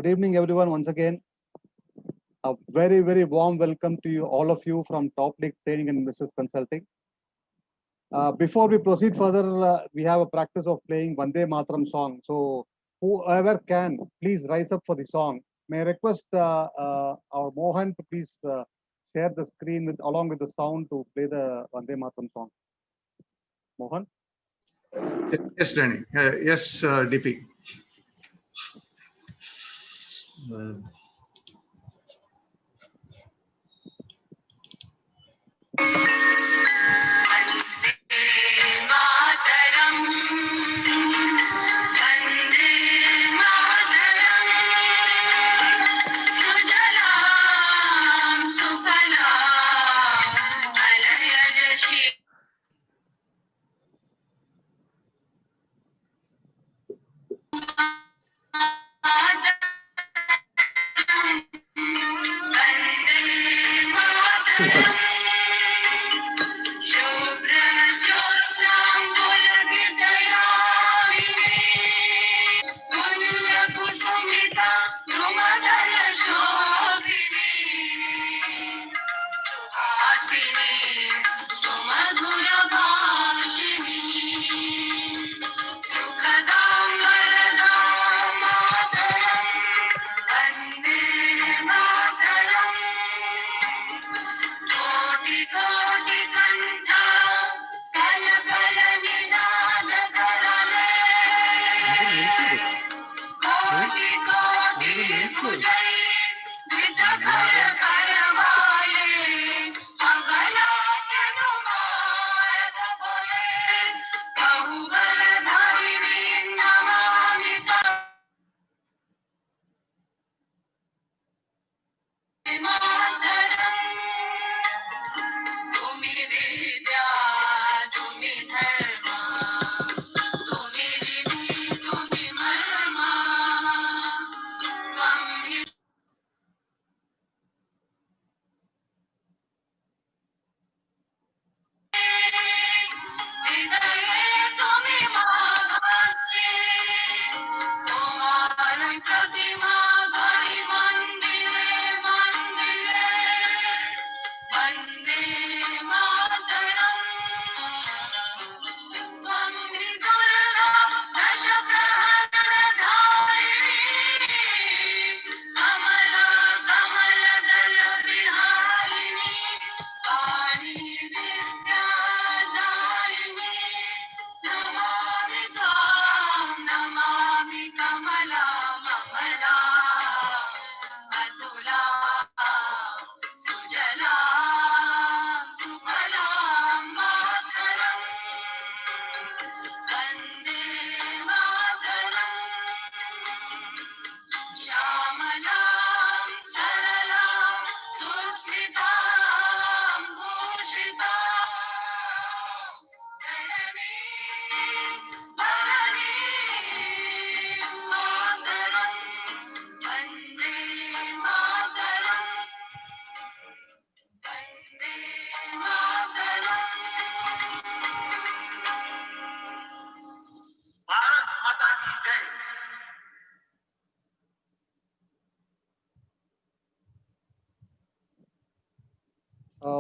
Good evening, everyone. Once again, a very, very warm welcome to you, all of you from Top League Training and Business Consulting. Before we proceed further, we have a practice of playing Vande Mataram song. So whoever can, please rise up for the song. May I request our Mohan to please share the screen along with the sound to play the Vande Mataram song. Mohan? Yes, Danny. Yes, DP.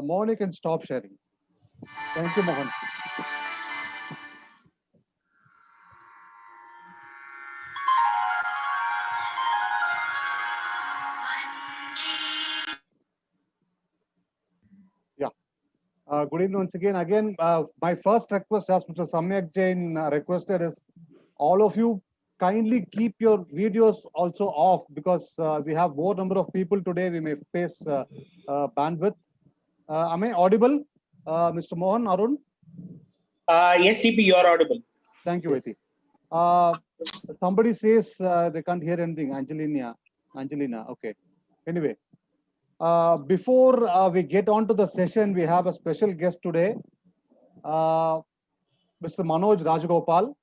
Mohan, you can stop sharing. Thank you, Mohan. Yeah. Good evening once again. My first request, as Mr. Samyak Jain requested, is all of you kindly keep your videos also off because we have more number of people today. We may face bandwidth. Am I audible, Mr. Mohan, Arun? Yes, TP, you are audible. Thank you, Veti. Somebody says they can't hear anything. Angelina. Okay. Anyway, before we get on to the session, we have a special guest today, Mr. Manoj Rajagopal.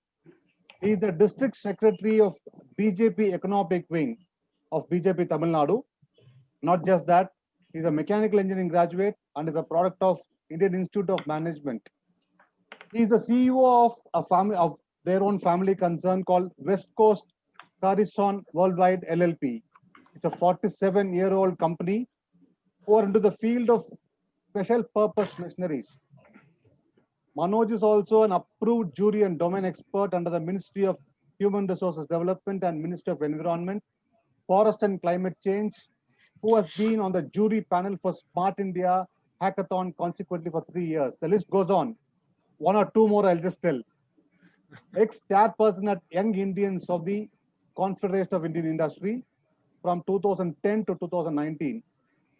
He is the District Secretary of BJP Economic Wing of BJP Tamil Nadu. Not just that, he is a mechanical engineering graduate and is a product of Indian Institute of Management. He is the CEO of a family of their own family concern called West Coast Carison Worldwide LLP. It's a 47-year-old company who are into the field of special purpose machineries. Manoj is also an approved jury and domain expert under the Ministry of Human Resources Development and Ministry of Environment, Forest and Climate Change, who has been on the jury panel for Smart India Hackathon consequently for 3 years. The list goes on. One or two more I'll just tell. Ex-chairperson at Young Indians of the Confederation of Indian Industry from 2010 to 2019,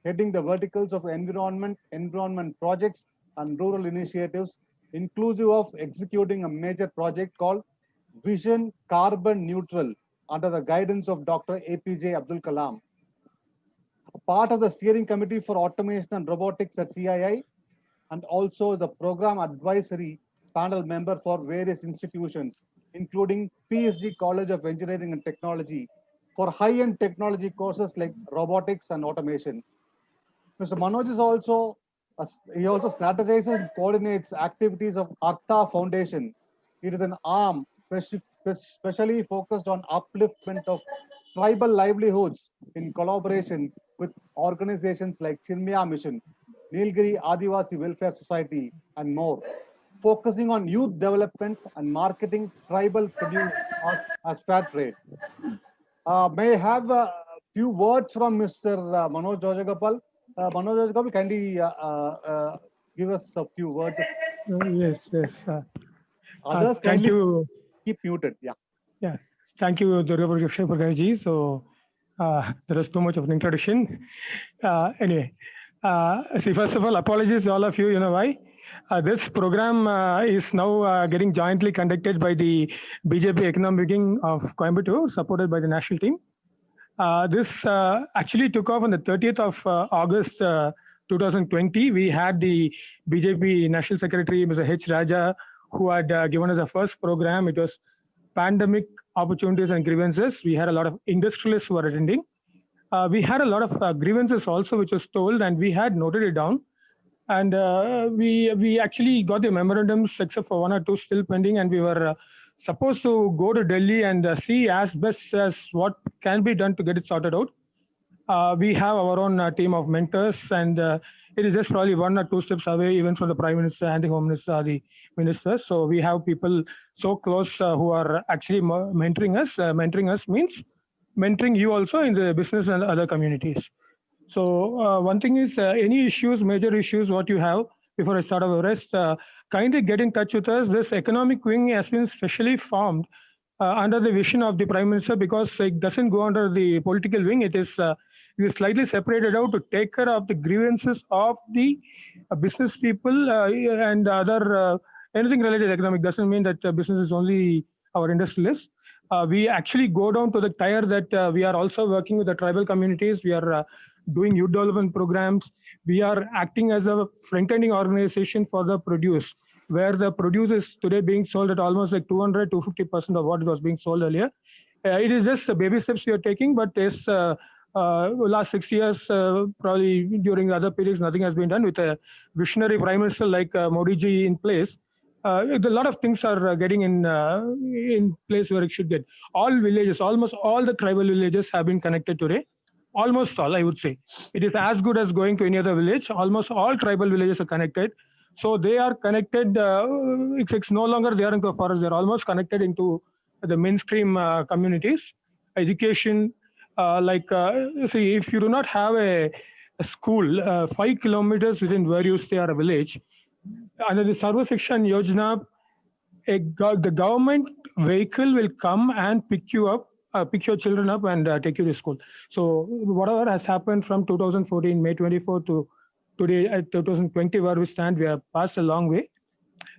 heading the verticals of environment projects and rural initiatives, inclusive of executing a major project called Vision Carbon Neutral under the guidance of Dr. APJ Abdul Kalam. Part of the steering committee for automation and robotics at CII, and also the program advisory panel member for various institutions, including PSG College of Engineering and Technology for high-end technology courses like robotics and automation. Mr. Manoj is also, he also strategizes and coordinates activities of Artha Foundation. It is an arm specially focused on upliftment of tribal livelihoods in collaboration with organizations like Chinmaya Mission, Nilgiri Adivasi Welfare Society, and more, focusing on youth development and marketing tribal produce as fair trade. May I have a few words from Mr. Manoj Jojagopal? Manoj Jojagopal, kindly give us a few words. Yes. Others Thank kindly you. keep muted. Yeah. Yeah. Thank you, Durga Prakash. So there is too much of an introduction. Anyway, see, first of all, apologies to all of you. You know why? This program is now getting jointly conducted by the BJP Economic Wing of Coimbatore, supported by the national team. This actually took off on the 30th of August 2020. We had the BJP National Secretary, Mr. H. Raja, who had given us a first program. It was Pandemic Opportunities and Grievances. We had a lot of industrialists who were attending. We had a lot of grievances also, which was told, and we had noted it down. And we actually got the memorandums, except for one or two still pending, and we were supposed to go to Delhi and see as best as what can be done to get it sorted out. We have our own team of mentors, and it is just probably one or two steps away, even from the Prime Minister and the Home Minister, the ministers. So we have people so close who are actually mentoring us. Mentoring us means mentoring you also in the business and other communities. So one thing is any issues, major issues, what you have, before I start our rest, kindly get in touch with us. This economic wing has been specially formed under the vision of the Prime Minister, because it doesn't go under the political wing. It is slightly separated out to take care of the grievances of the business people and other anything related to economic. Doesn't mean that business is only our industrialists. We actually go down to the tier that we are also working with the tribal communities. We are doing youth development programs. We are acting as a front-ending organization for the produce, where the produce is today being sold at almost like 200 to 50% of what was being sold earlier. It is just baby steps we are taking, but yes, last 6 years, probably during other periods, nothing has been done. With a visionary Prime Minister like Modi ji in place, a lot of things are getting in place where it should get. All villages, almost all the tribal villages have been connected today. Almost all, I would say. It is as good as going to any other village. Almost all tribal villages are connected. So they are connected. It's no longer they are into a forest. They're almost connected into the mainstream communities. Education, see, if you do not have a school 5 kilometers within where you stay or a village, under the Sarva Shiksha Yojana, the government vehicle will come and pick you up, pick your children up and take you to school. So whatever has happened from 2014, May 24 to today at 2020, where we stand, we have passed a long way.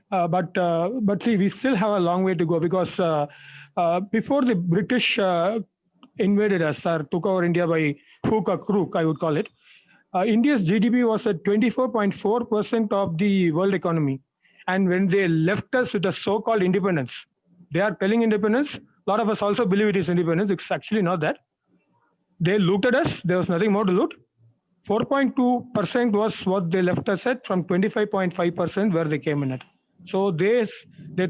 But see, we still have a long way to go, because before the British invaded us or took over India by hook or crook, I would call it, India's GDP was at 24.4% of the world economy. And when they left us with the so-called independence, they are telling independence. A lot of us also believe it is independence. It's actually not that. They looted us. There was nothing more to loot. 4.2% was what they left us at, from 25.5% where they came in at. So they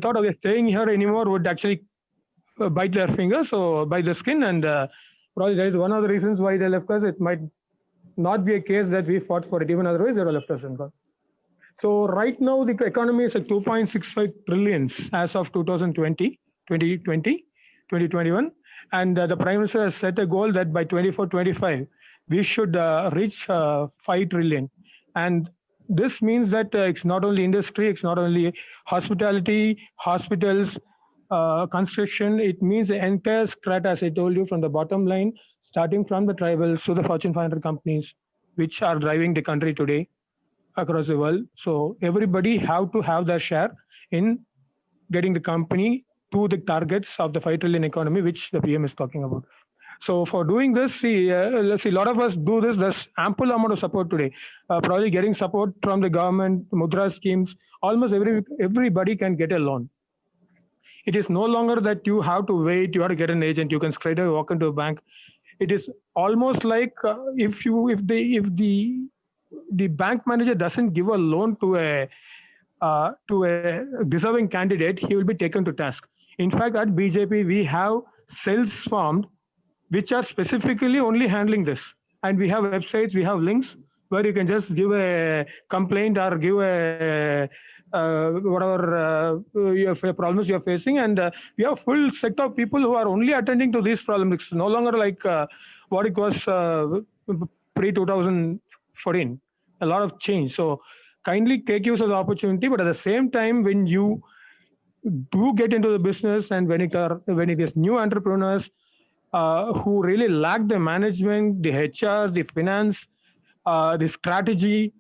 thought, okay, staying here anymore would actually bite their fingers, so bite the skin, and Probably that is one of the reasons why they left us. It might not be a case that we fought for it. Even otherwise, they would have left us in God. So right now, the economy is at 2.65 trillions as of 2021. And the Prime Minister has set a goal that by 24-25, we should reach 5 trillion. And this means that it's not only industry, it's not only hospitality, hospitals, construction. It means the entire strata, as I told you, from the bottom line, starting from the tribals to the Fortune 500 companies, which are driving the country today across the world. So everybody have to have their share in getting the company to the targets of the 5 trillion economy, which the PM is talking about. So for doing this, let's see, a lot of us do this. There's ample amount of support today. Probably getting support from the government, Mudra schemes. Almost everybody can get a loan. It is no longer that you have to wait. You have to get an agent. You can straight away walk into a bank. It is almost like if the bank manager doesn't give a loan to a deserving candidate, he will be taken to task. In fact, at BJP, we have cells formed which are specifically only handling this. And we have websites, we have links where you can just give a complaint or give a whatever your problems you're facing. And we have full set of people who are only attending to these problems. It's no longer like what it was pre-2014. A lot of change. So kindly take use of the opportunity, but at the same time, when you do get into the business and when it is new entrepreneurs who really lack the management, the HR, the finance, the strategy,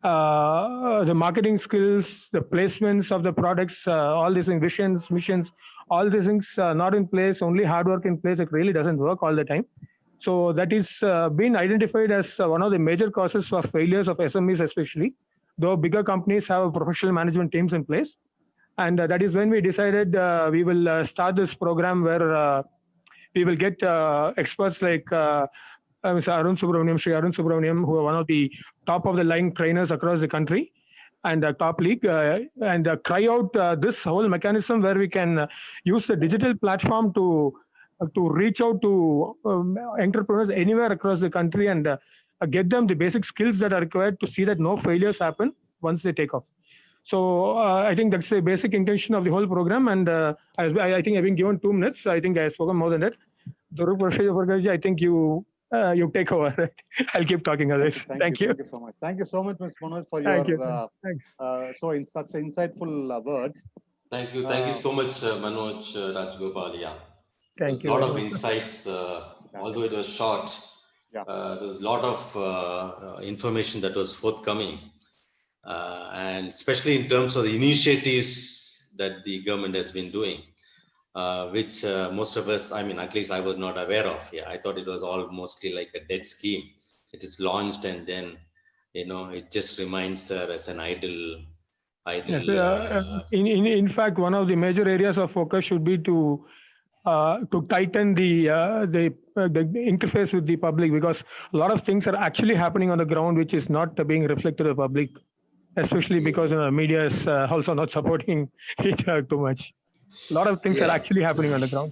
the marketing skills, the placements of the products, all these things, visions, missions, all these things not in place, only hard work in place, it really doesn't work all the time. So that is been identified as one of the major causes for failures of SMEs, especially, though bigger companies have professional management teams in place. And that is when we decided we will start this program where we will get experts like Mr. Arun Subramaniam, Sri Arun Subramaniam, who are one of the top of the line trainers across the country and top league, and try out this whole mechanism where we can use the digital platform to reach out to entrepreneurs anywhere across the country and get them the basic skills that are required to see that no failures happen once they take off. So I think that's the basic intention of the whole program. And I think I've been given 2 minutes. I think I've spoken more than that. I think you take over. I'll keep talking others. Thank you. Thank you so much. Thank you so much, Ms. Manoj, for Thank your you. Thanks. in such insightful words. Thank you so much, Manoj Rajgopal. Yeah, Thank there was a lot you. of insights. Although it was short, Yeah. there was a lot of information that was forthcoming, and especially in terms of the initiatives that the government has been doing, which most of us, I mean, at least I was not aware of. Yeah, I thought it was all mostly like a dead scheme. It is launched and then, it just remains there as an idle. Yes, in fact, one of the major areas of focus should be to tighten the interface with the public, because a lot of things are actually happening on the ground which is not being reflected to the public, especially because media is also not supporting it too much. A lot of things are actually happening on the ground.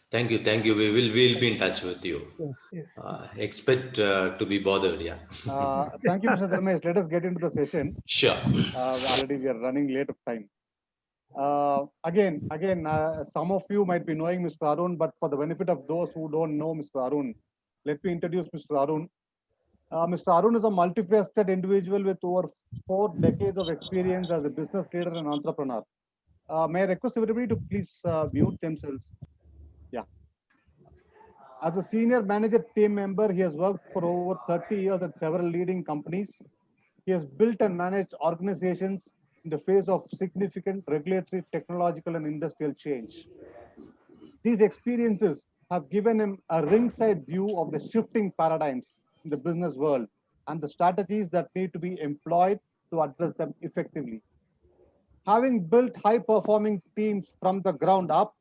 Thank you. We'll be in touch with you. Yes. Expect to be bothered. Yeah. Thank you, Mr. Ramesh. Let us get into the session. Sure. Already we are running late of time. Again, some of you might be knowing Mr. Arun, but for the benefit of those who don't know Mr. Arun, let me introduce Mr. Arun. Mr. Arun is a multifaceted individual with over 4 decades of experience as a business leader and entrepreneur. May I request everybody to please mute themselves. Yeah. As a senior manager team member, he has worked for over 30 years at several leading companies. He has built and managed organizations in the face of significant regulatory, technological, and industrial change. These experiences have given him a ringside view of the shifting paradigms in the business world and the strategies that need to be employed to address them effectively. Having built high-performing teams from the ground up,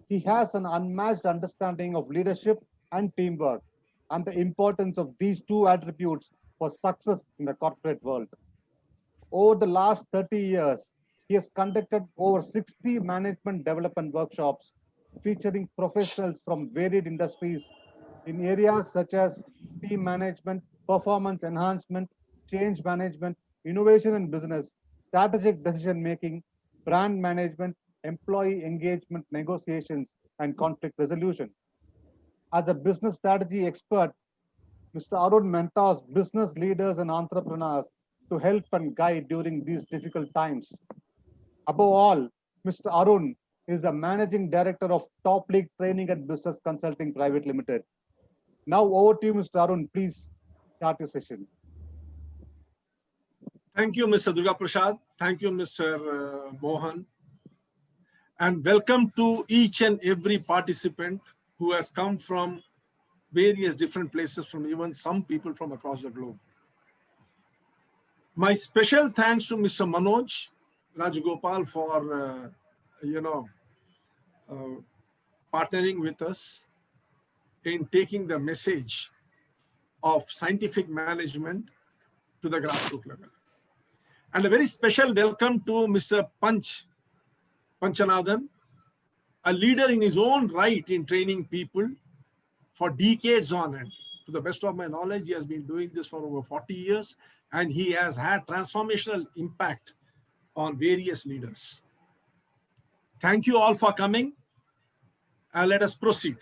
he has an unmatched understanding of leadership and teamwork and the importance of these 2 attributes for success in the corporate world. Over the last 30 years, he has conducted over 60 management development workshops featuring professionals from varied industries in areas such as team management, performance enhancement, change management, innovation and business, strategic decision making, brand management, employee engagement, negotiations, and conflict resolution. As a business strategy expert, Mr. Arun mentors business leaders and entrepreneurs to help and guide during these difficult times. Above all, Mr. Arun is the managing director of Top League Training and Business Consulting Private Limited. Now over to you, Mr. Arun. Please start your session. Thank you, Mr. Durga Prasad. Thank you, Mr. Mohan. And welcome to each and every participant who has come from various different places, from even some people from across the globe. My special thanks to Mr. Manoj Rajagopal for, partnering with us in taking the message of scientific management to the grassroots level. And a very special welcome to Mr. Panchanathan, a leader in his own right in training people for decades on end. To the best of my knowledge, he has been doing this for over 40 years, and he has had transformational impact on various leaders. Thank you all for coming. Let us proceed.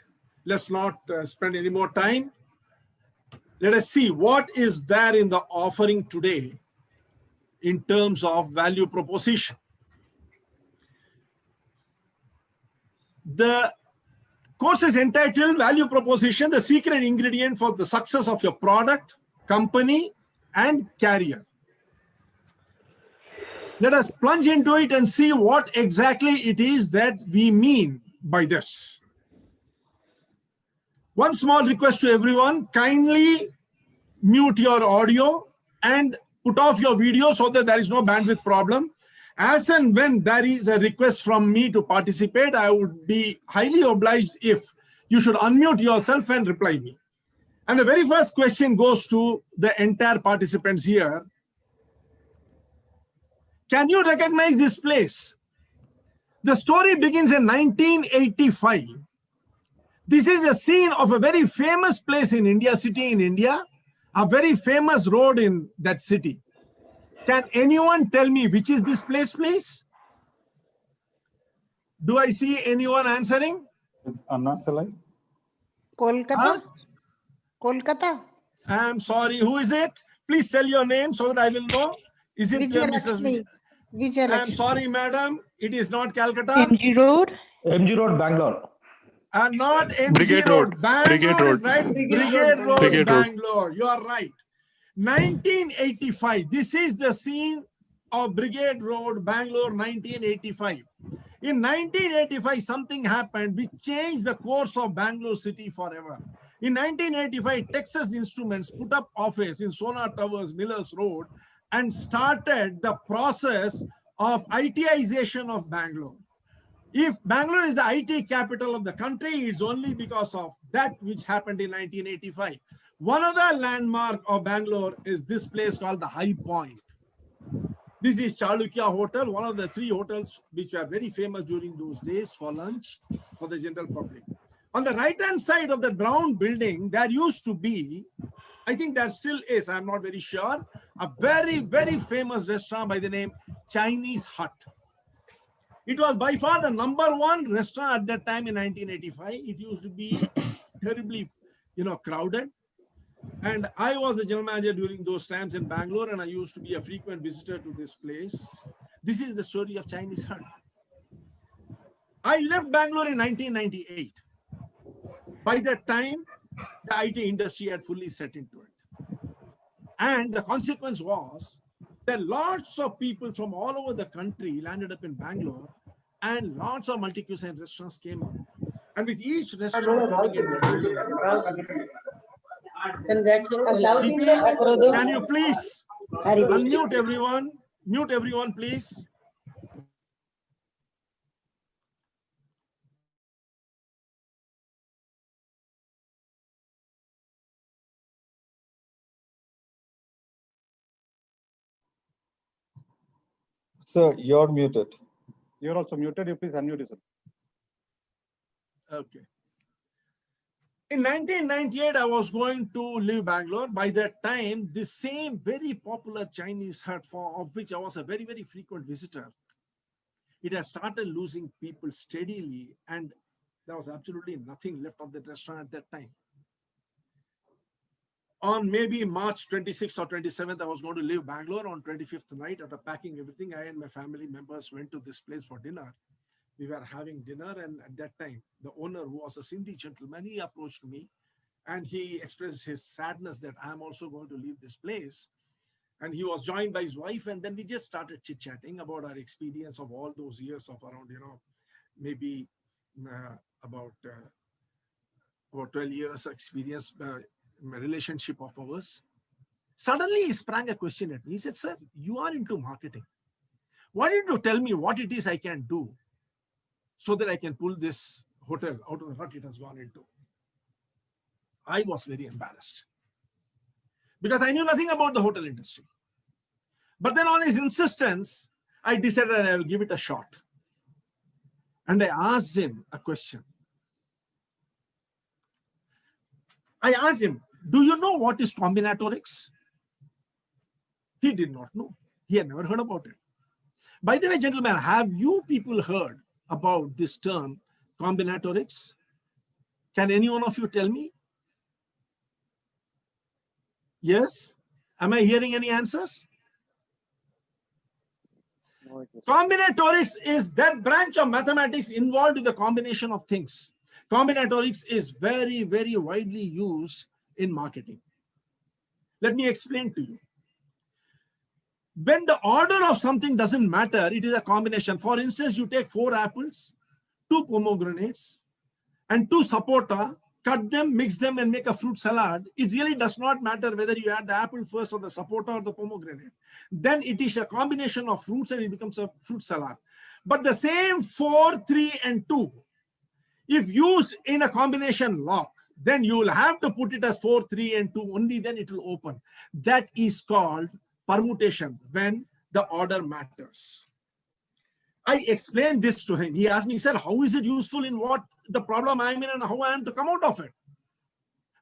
Let's not spend any more time. Let us see what is there in the offering today in terms of value proposition. The course is entitled Value Proposition, the secret ingredient for the success of your product, company, and career. Let us plunge into it and see what exactly it is that we mean by this. One small request to everyone, kindly mute your audio and put off your video so that there is no bandwidth problem. As and when there is a request from me to participate, I would be highly obliged if you should unmute yourself and reply me. And the very first question goes to the entire participants here. Can you recognize this place? The story begins in 1985. This is a scene of a very famous place in India, city in India, a very famous road in that city. Can anyone tell me which is this place, please? Do I see anyone answering? Anna Salai. Kolkata? Huh? Kolkata? I'm sorry, who is it? Please tell your name so that I will know. Is it Mrs. Vijayalakshmi. I'm Vijayalakshmi. sorry, madam. It is not Calcutta. MG Road? MG Road, Bangalore. And not MG Brigade Road. Bangalore Brigade Road. is right. Brigade Brigade Road, Brigade Road. Bangalore. You are right. 1985. This is the scene of Brigade Road, Bangalore, 1985. In 1985, something happened which changed the course of Bangalore city forever. In 1985, Texas Instruments put up office in Sona Towers, Millers Road, and started the process of ITization of Bangalore. If Bangalore is the IT capital of the country, it's only because of that which happened in 1985. One other landmark of Bangalore is this place called the High Point. This is Chalukya Hotel, one of the 3 hotels which were very famous during those days for lunch for the general public. On the right-hand side of the brown building, there used to be, I think there still is, I'm not very sure, a very, very famous restaurant by the name Chinese Hut. It was by far the #1 restaurant at that time in 1985. It used to be terribly, crowded. And I was the general manager during those times in Bangalore, and I used to be a frequent visitor to this place. This is the story of Chinese Hut. I left Bangalore in 1998. By that time, the IT industry had fully set into it. And the consequence was that lots of people from all over the country landed up in Bangalore, and lots of multi-cuisine restaurants came up. And with each restaurant coming into Bangalore, can you please unmute everyone? Mute everyone, please. Sir, you're muted. You're also muted. You please unmute yourself. Okay. In 1998, I was going to leave Bangalore. By that time, this same very popular Chinese hut, of which I was a very, very frequent visitor, it has started losing people steadily, and there was absolutely nothing left of that restaurant at that time. On maybe March 26th or 27th, I was going to leave Bangalore. On 25th night, after packing everything, I and my family members went to this place for dinner. We were having dinner, and at that time, the owner, who was a Sindhi gentleman, he approached me and he expressed his sadness that I'm also going to leave this place. And he was joined by his wife, and then we just started chit-chatting about our experience of all those years of around, maybe about 12 years experience, relationship of ours. Suddenly he sprang a question at me. He said, "Sir, you are into marketing. Why don't you tell me what it is I can do so that I can pull this hotel out of the rut it has gone into?" I was very embarrassed because I knew nothing about the hotel industry. But then on his insistence, I decided I will give it a shot. And I asked him a question. I asked him, "Do you know what is combinatorics?" He did not know. He had never heard about it. By the way, gentlemen, have you people heard about this term combinatorics? Can any one of you tell me? Yes? Am I hearing any answers? Combinatorics is that branch of mathematics involved in the combination of things. Combinatorics is very, very widely used in marketing. Let me explain to you. When the order of something doesn't matter, it is a combination. For instance, you take 4 apples, 2 pomegranates, and 2 sapota, cut them, mix them, and make a fruit salad. It really does not matter whether you add the apple first or the sapota or the pomegranate. Then it is a combination of fruits and it becomes a fruit salad. But the same 4, 3, and 2, if used in a combination lock, then you will have to put it as 4, 3, and 2. Only then it will open. That is called permutation, when the order matters. I explained this to him. He asked me, "Sir, how is it useful in what the problem I'm in and how I am to come out of it?"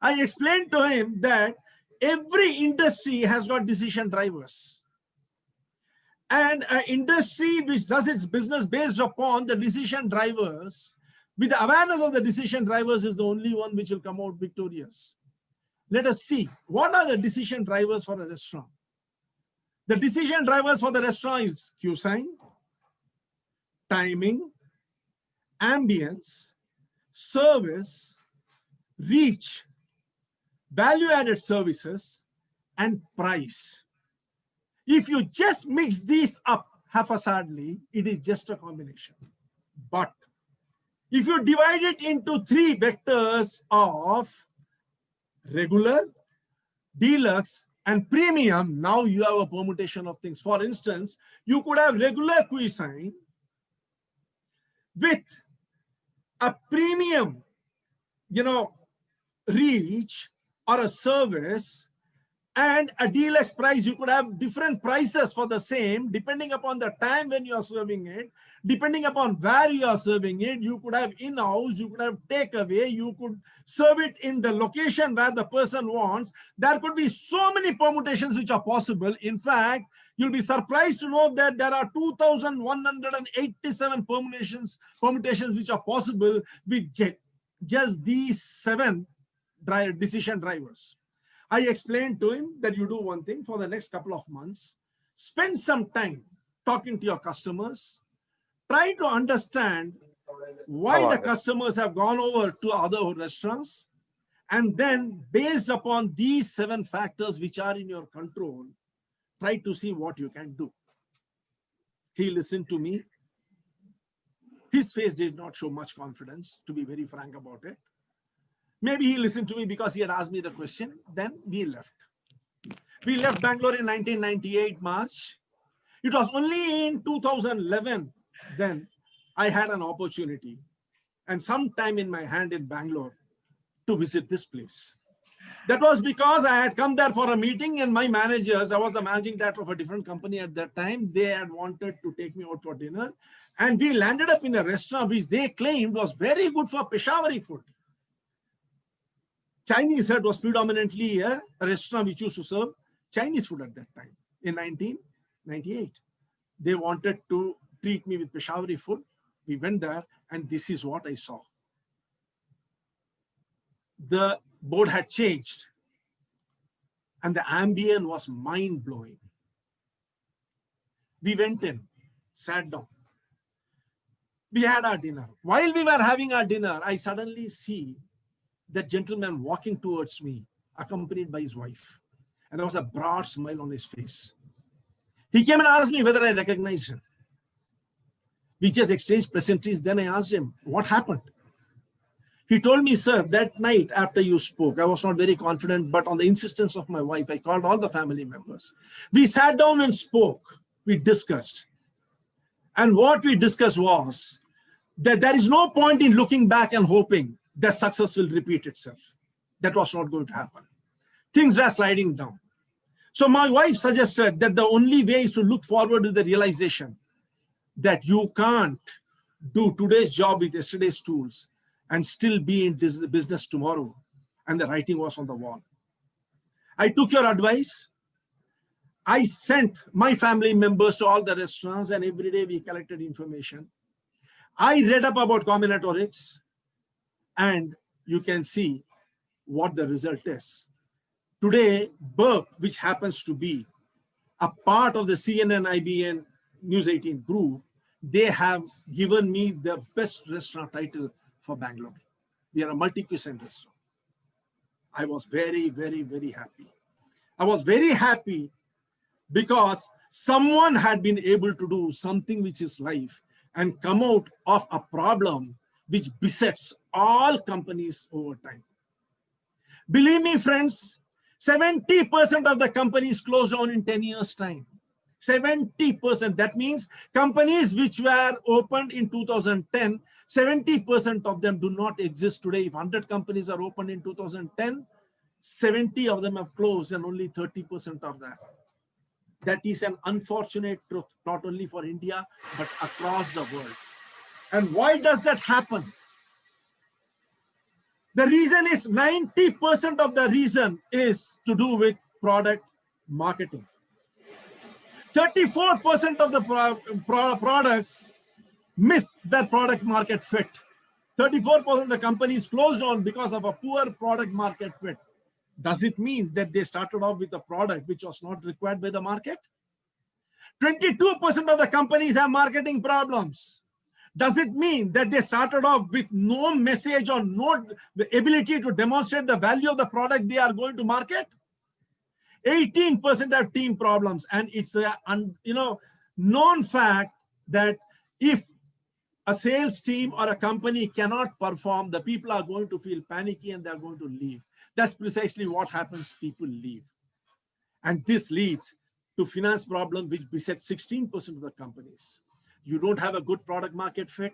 I explained to him that every industry has got decision drivers. And an industry which does its business based upon the decision drivers, with the awareness of the decision drivers, is the only one which will come out victorious. Let us see, what are the decision drivers for a restaurant? The decision drivers for the restaurant is cuisine, timing, ambience, service, reach, value-added services, and price. If you just mix these up haphazardly, it is just a combination. But if you divide it into 3 vectors of regular, deluxe, and premium, now you have a permutation of things. For instance, you could have regular cuisine with a premium, reach or a service, and a deluxe price. You could have different prices for the same, depending upon the time when you are serving it, depending upon where you are serving it. You could have in-house, you could have takeaway, you could serve it in the location where the person wants. There could be so many permutations which are possible. In fact, you'll be surprised to know that there are 2,187 permutations which are possible with just these 7 decision drivers. I explained to him that you do one thing for the next couple of months, spend some time talking to your customers, try to understand why the customers have gone over to other restaurants, and then based upon these 7 factors which are in your control, try to see what you can do. He listened to me. His face did not show much confidence, to be very frank about it. Maybe he listened to me because he had asked me the question. Then we left. We left Bangalore in 1998, March. It was only in 2011 then I had an opportunity and some time in my hand in Bangalore to visit this place. That was because I had come there for a meeting, and my managers, I was the managing director of a different company at that time, they had wanted to take me out for dinner. And we landed up in a restaurant which they claimed was very good for Peshawari food. Chinese food was predominantly a restaurant which used to serve Chinese food at that time in 1998. They wanted to treat me with Peshawari food. We went there, and this is what I saw. The board had changed, and the ambience was mind-blowing. We went in, sat down. We had our dinner. While we were having our dinner, I suddenly see that gentleman walking towards me, accompanied by his wife. And there was a broad smile on his face. He came and asked me whether I recognized him. We just exchanged pleasantries. Then I asked him, what happened? He told me, sir, that night after you spoke, I was not very confident, but on the insistence of my wife, I called all the family members. We sat down and spoke. We discussed. And what we discussed was that there is no point in looking back and hoping that success will repeat itself. That was not going to happen. Things were sliding down. So my wife suggested that the only way is to look forward to the realization that you can't do today's job with yesterday's tools and still be in this business tomorrow. And the writing was on the wall. I took your advice. I sent my family members to all the restaurants, and every day we collected information. I read up about combinatorics, and you can see what the result is. Today, Burp, which happens to be a part of the CNN, IBN, News 18 group, they have given me the best restaurant title for Bangalore. We are a multi-cuisine restaurant. I was very, very, very happy. I was very happy because someone had been able to do something which is life and come out of a problem which besets all companies over time. Believe me, friends, 70% of the companies closed down in 10 years' time. 70%. That means companies which were opened in 2010, 70% of them do not exist today. If 100 companies are opened in 2010, 70 of them have closed and only 30% are there. That is an unfortunate truth, not only for India, but across the world. And why does that happen? The reason is 90% of the reason is to do with product marketing. 34% of the products miss their product market fit. 34% of the companies closed down because of a poor product market fit. Does it mean that they started off with a product which was not required by the market? 22% of the companies have marketing problems. Does it mean that they started off with no message or no ability to demonstrate the value of the product they are going to market? 18% have team problems, and it's a known fact that if a sales team or a company cannot perform, the people are going to feel panicky and they're going to leave. That's precisely what happens. People leave, and this leads to finance problem, which besets 16% of the companies. You don't have a good product market fit.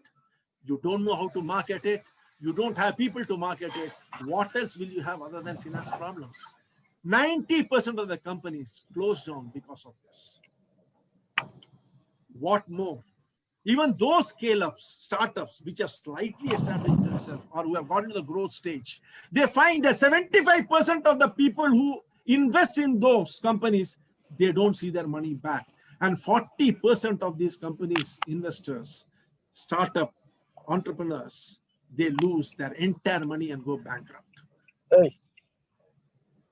You don't know how to market it. You don't have people to market it. What else will you have other than finance problems? 90% of the companies closed down because of this. What more? Even those scale-ups, startups, which have slightly established themselves or who have gotten to the growth stage, they find that 75% of the people who invest in those companies, they don't see their money back. And 40% of these companies, investors, startup entrepreneurs, they lose their entire money and go bankrupt. Hey.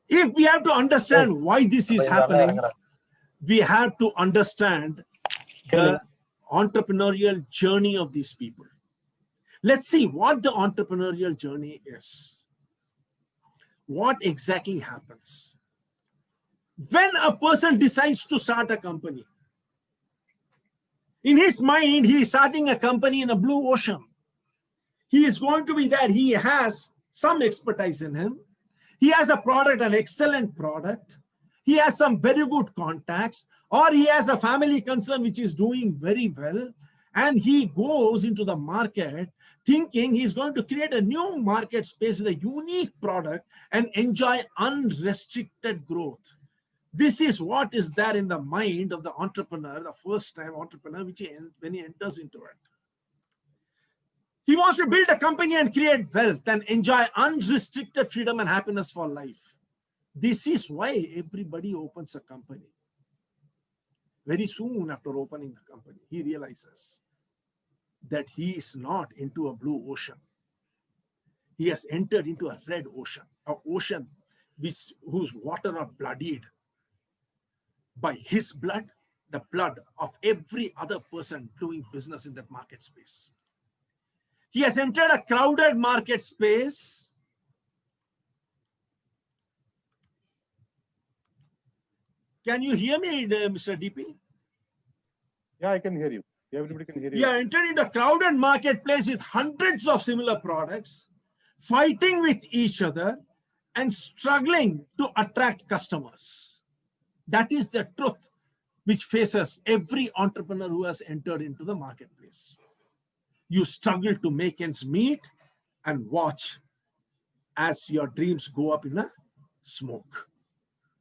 If we have to understand why this is happening, we have to understand the entrepreneurial journey of these people. Let's see what the entrepreneurial journey is. What exactly happens? When a person decides to start a company, in his mind, he is starting a company in a blue ocean. He is going to be there. He has some expertise in him. He has a product, an excellent product. He has some very good contacts, or he has a family concern which is doing very well. And he goes into the market thinking he's going to create a new market space with a unique product and enjoy unrestricted growth. This is what is there in the mind of the entrepreneur, the first time entrepreneur, when he enters into it. He wants to build a company and create wealth and enjoy unrestricted freedom and happiness for life. This is why everybody opens a company. Very soon after opening the company, he realizes that he is not into a blue ocean. He has entered into a red ocean, an ocean whose water are bloodied by his blood, the blood of every other person doing business in that market space. He has entered a crowded market space. Can you hear me, Mr. DP? Yeah, I can hear you. Everybody can hear you. He has entered into a crowded marketplace with hundreds of similar products, fighting with each other and struggling to attract customers. That is the truth which faces every entrepreneur who has entered into the marketplace. You struggle to make ends meet and watch as your dreams go up in the smoke.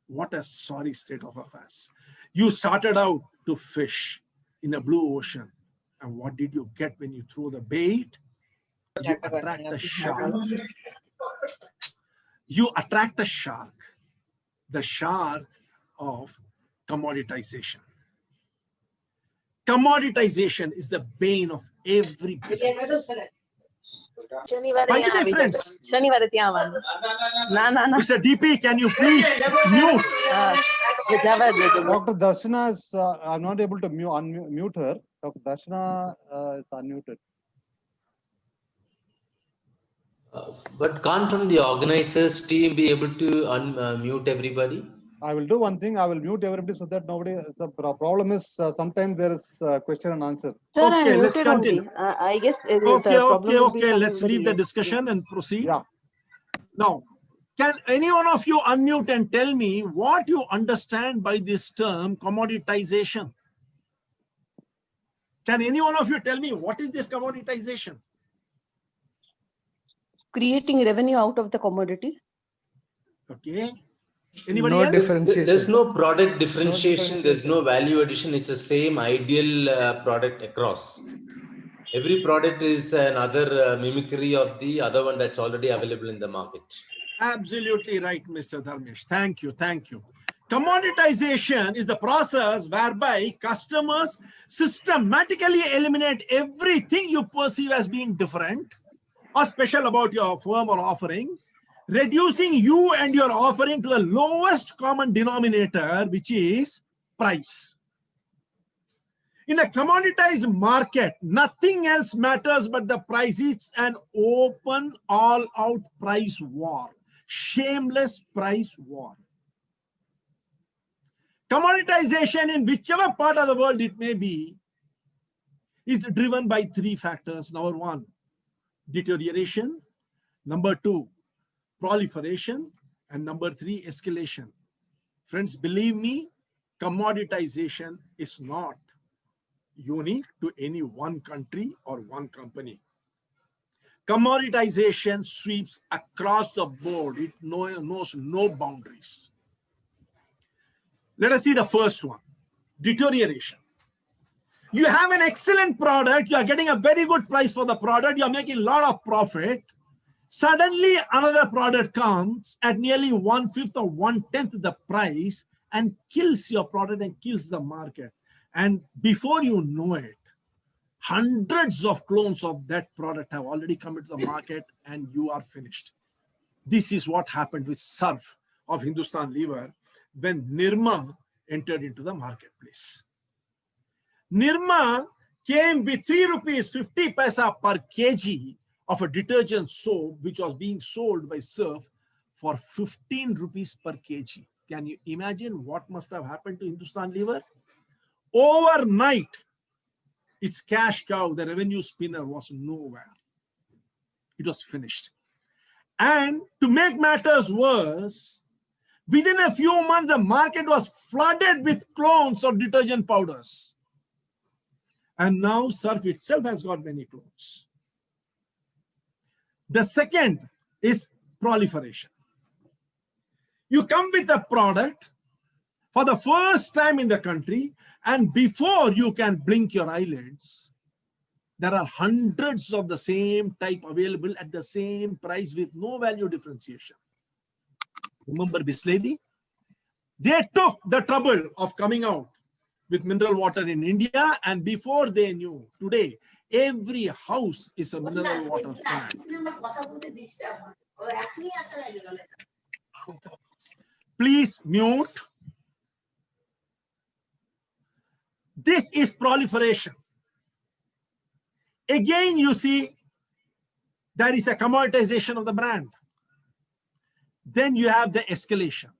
What a sorry state of affairs. You started out to fish in a blue ocean. And what did you get when you throw the bait? You attract a shark. You attract a shark, the shark of commoditization. Commoditization is the bane of every business. By the way, friends, Mr. DP, can you please mute? Dr. Darshana is, I'm not able to unmute her. Dr. Darshana is unmuted. But can't from the organizers team be able to unmute everybody? I will do one thing. I will mute everybody so that nobody. The problem is sometimes there is question and answer. Sir, Okay, I'm let's muted continue. only. I guess Okay. Let's leave the discussion and proceed. Yeah. Now, can any one of you unmute and tell me what you understand by this term commoditization? Can any one of you tell me what is this commoditization? Creating revenue out of the commodity. Okay. Anybody No else? differentiation. There's no product differentiation. There's no value addition. It's the same ideal product across. Every product is another mimicry of the other one that's already available in the market. Absolutely right, Mr. Dharmesh. Thank you. Thank you. Commoditization is the process whereby customers systematically eliminate everything you perceive as being different or special about your firm or offering, reducing you and your offering to the lowest common denominator, which is price. In a commoditized market, nothing else matters but the price. It's an open, all-out price war, shameless price war. Commoditization in whichever part of the world it may be is driven by three factors. Number one, deterioration. Number two, proliferation. And number three, escalation. Friends, believe me, commoditization is not unique to any one country or one company. Commoditization sweeps across the board. It knows no boundaries. Let us see the first one, deterioration. You have an excellent product. You are getting a very good price for the product. You are making a lot of profit. Suddenly, another product comes at nearly 1/5 or 1/10 the price and kills your product and kills the market. And before you know it, hundreds of clones of that product have already come into the market and you are finished. This is what happened with Surf of Hindustan Lever when Nirma entered into the marketplace. Nirma came with 3 rupees 50 paisa per kg of a detergent soap which was being sold by Surf for 15 rupees per kg. Can you imagine what must have happened to Hindustan Lever? Overnight, its cash cow, the revenue spinner, was nowhere. It was finished. And to make matters worse, within a few months, the market was flooded with clones of detergent powders. And now surf itself has got many clones. The second is proliferation. You come with a product for the first time in the country, and before you can blink your eyelids, there are hundreds of the same type available at the same price with no value differentiation. Remember Bisleri? They took the trouble of coming out with mineral water in India, and before they knew, today, every house is a mineral water plant. Please mute. This is proliferation. Again, you see, there is a commoditization of the brand. Then you have the escalation.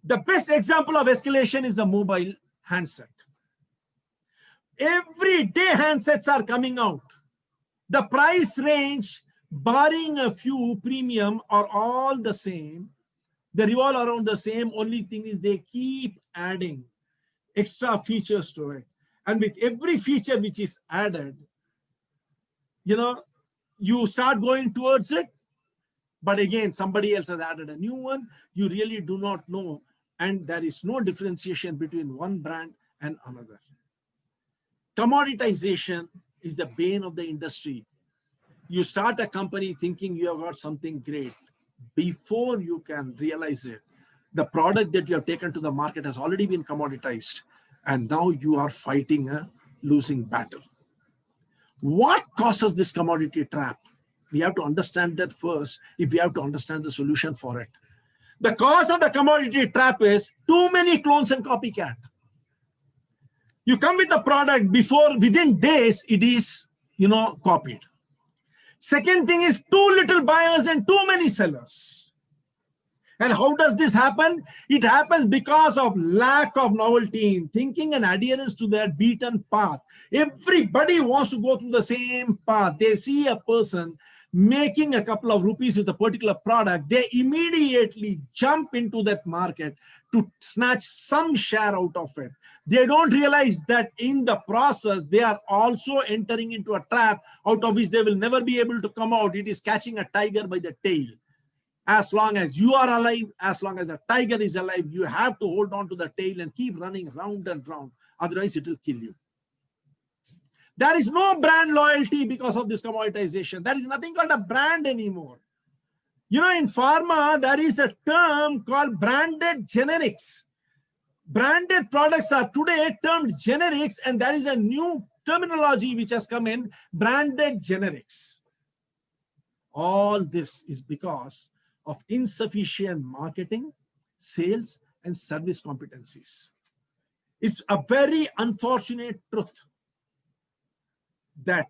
The best example of escalation is the mobile handset. Every day handsets are coming out. The price range, barring a few premium, are all the same. They revolve around the same. Only thing is they keep adding extra features to it. And with every feature which is added, you start going towards it. But again, somebody else has added a new one. You really do not know. And there is no differentiation between one brand and another. Commoditization is the bane of the industry. You start a company thinking you have got something great. Before you can realize it, the product that you have taken to the market has already been commoditized. And now you are fighting a losing battle. What causes this commodity trap? We have to understand that first if we have to understand the solution for it. The cause of the commodity trap is too many clones and copycat. You come with a product within days, it is, copied. Second thing is too little buyers and too many sellers. And how does this happen? It happens because of lack of novelty in thinking and adherence to their beaten path. Everybody wants to go through the same path. They see a person making a couple of rupees with a particular product, they immediately jump into that market to snatch some share out of it. They don't realize that in the process, they are also entering into a trap out of which they will never be able to come out. It is catching a tiger by the tail. As long as you are alive, as long as the tiger is alive, you have to hold on to the tail and keep running round and round. Otherwise, it will kill you. There is no brand loyalty because of this commoditization. There is nothing called a brand anymore. In pharma, there is a term called branded generics. Branded products are today termed generics, and there is a new terminology which has come in, branded generics. All this is because of insufficient marketing, sales, and service competencies. It's a very unfortunate truth that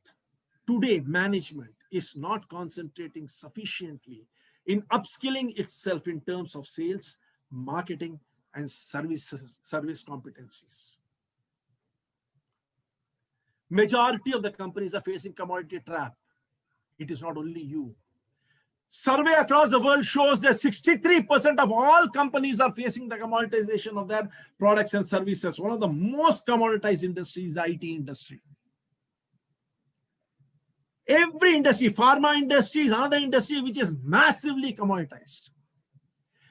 today management is not concentrating sufficiently in upskilling itself in terms of sales, marketing, and service competencies. Majority of the companies are facing commodity trap. It is not only you. Survey across the world shows that 63% of all companies are facing the commoditization of their products and services. One of the most commoditized industries is the IT industry. Every industry, pharma industry is another industry which is massively commoditized.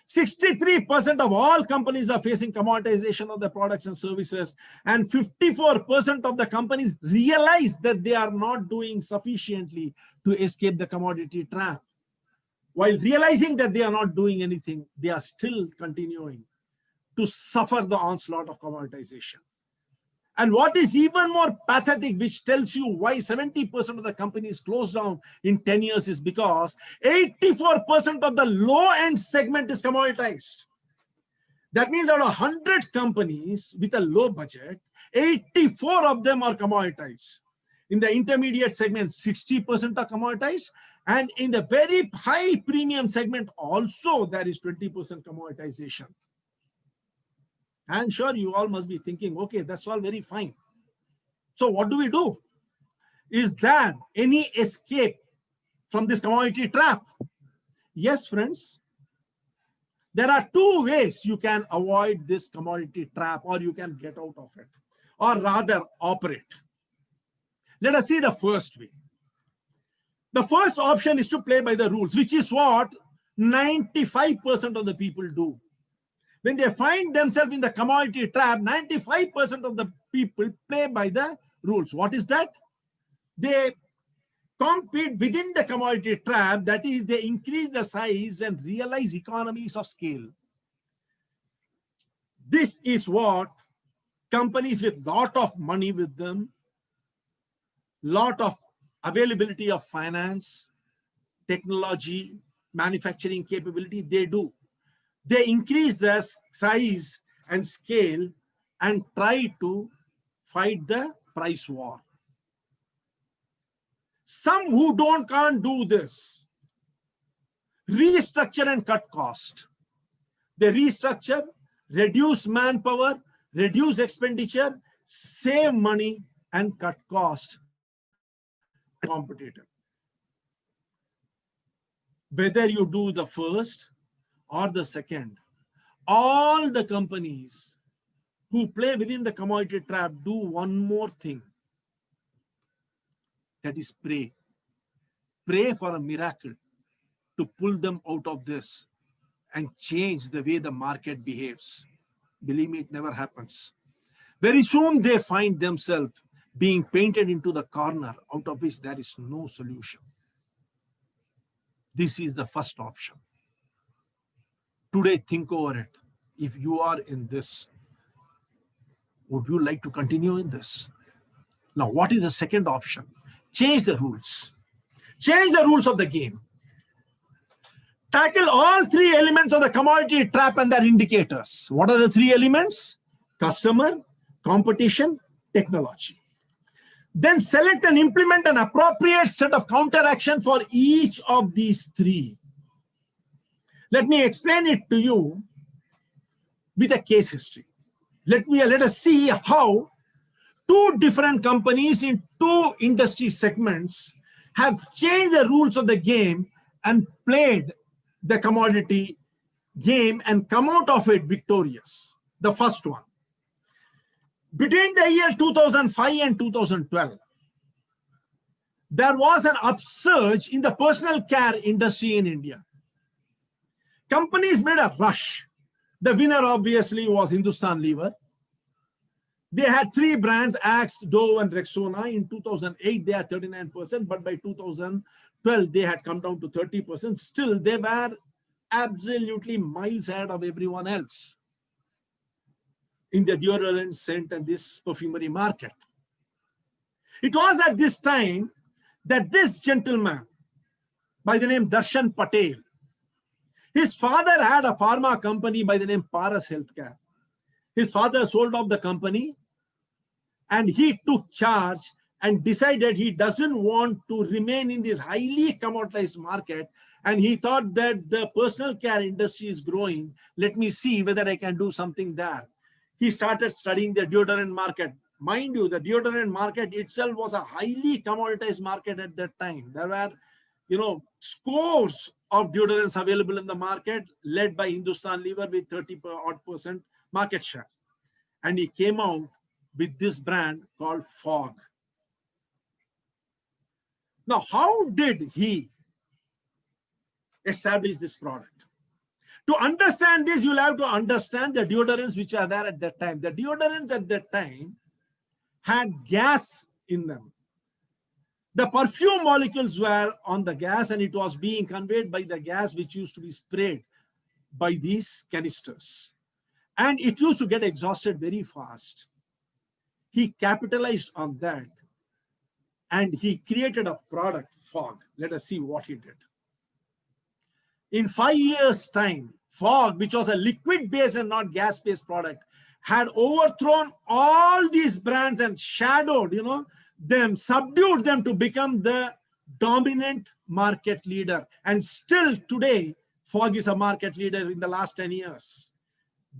63% of all companies are facing commoditization of their products and services, and 54% of the companies realize that they are not doing sufficiently to escape the commodity trap. While realizing that they are not doing anything, they are still continuing to suffer the onslaught of commoditization. And what is even more pathetic, which tells you why 70% of the companies closed down in 10 years, is because 84% of the low-end segment is commoditized. That means out of 100 companies with a low budget, 84 of them are commoditized. In the intermediate segment, 60% are commoditized. And in the very high premium segment also, there is 20% commoditization. I'm sure you all must be thinking, okay, that's all very fine. So what do we do? Is there any escape from this commodity trap? Yes, friends. There are two ways you can avoid this commodity trap, or you can get out of it, or rather operate. Let us see the first way. The first option is to play by the rules, which is what 95% of the people do. When they find themselves in the commodity trap, 95% of the people play by the rules. What is that? They compete within the commodity trap, that is, they increase the size and realize economies of scale. This is what companies with lot of money with them, lot of availability of finance, technology, manufacturing capability, they do. They increase the size and scale and try to fight the price war. Some who can't do this, restructure and cut cost. They restructure, reduce manpower, reduce expenditure, save money, and cut cost. Competitor. Whether you do the first or the second, all the companies who play within the commodity trap do one more thing. That is pray. Pray for a miracle to pull them out of this and change the way the market behaves. Believe me, it never happens. Very soon they find themselves being painted into the corner out of which there is no solution. This is the first option. Today, think over it. If you are in this, would you like to continue in this? Now, what is the second option? Change the rules. Change the rules of the game. Tackle all three elements of the commodity trap and their indicators. What are the three elements? Customer, competition, technology. Then select and implement an appropriate set of counteraction for each of these three. Let me explain it to you with a case history. Let us see how two different companies in two industry segments have changed the rules of the game and played the commodity game and come out of it victorious. The first one. Between the year 2005 and 2012, there was an upsurge in the personal care industry in India. Companies made a rush. The winner obviously was Hindustan Lever. They had three brands, Axe, Dove, and Rexona. In 2008, they had 39%, but by 2012, they had come down to 30%. Still, they were absolutely miles ahead of everyone else in the deodorant, scent, and this perfumery market. It was at this time that this gentleman, by the name Darshan Patel, his father had a pharma company by the name Paras Healthcare. His father sold off the company and he took charge and decided he doesn't want to remain in this highly commoditized market. And he thought that the personal care industry is growing. Let me see whether I can do something there. He started studying the deodorant market. Mind you, the deodorant market itself was a highly commoditized market at that time. There were, scores of deodorants available in the market, led by Hindustan Lever with 30% market share. And he came out with this brand called Fog. Now, how did he establish this product? To understand this, you'll have to understand the deodorants which are there at that time. The deodorants at that time had gas in them. The perfume molecules were on the gas and it was being conveyed by the gas which used to be sprayed by these canisters. And it used to get exhausted very fast. He capitalized on that and he created a product, Fog. Let us see what he did. In 5 years' time, Fog, which was a liquid-based and not gas-based product, had overthrown all these brands and shadowed, them, subdued them to become the dominant market leader. And still today, Fog is a market leader in the last 10 years.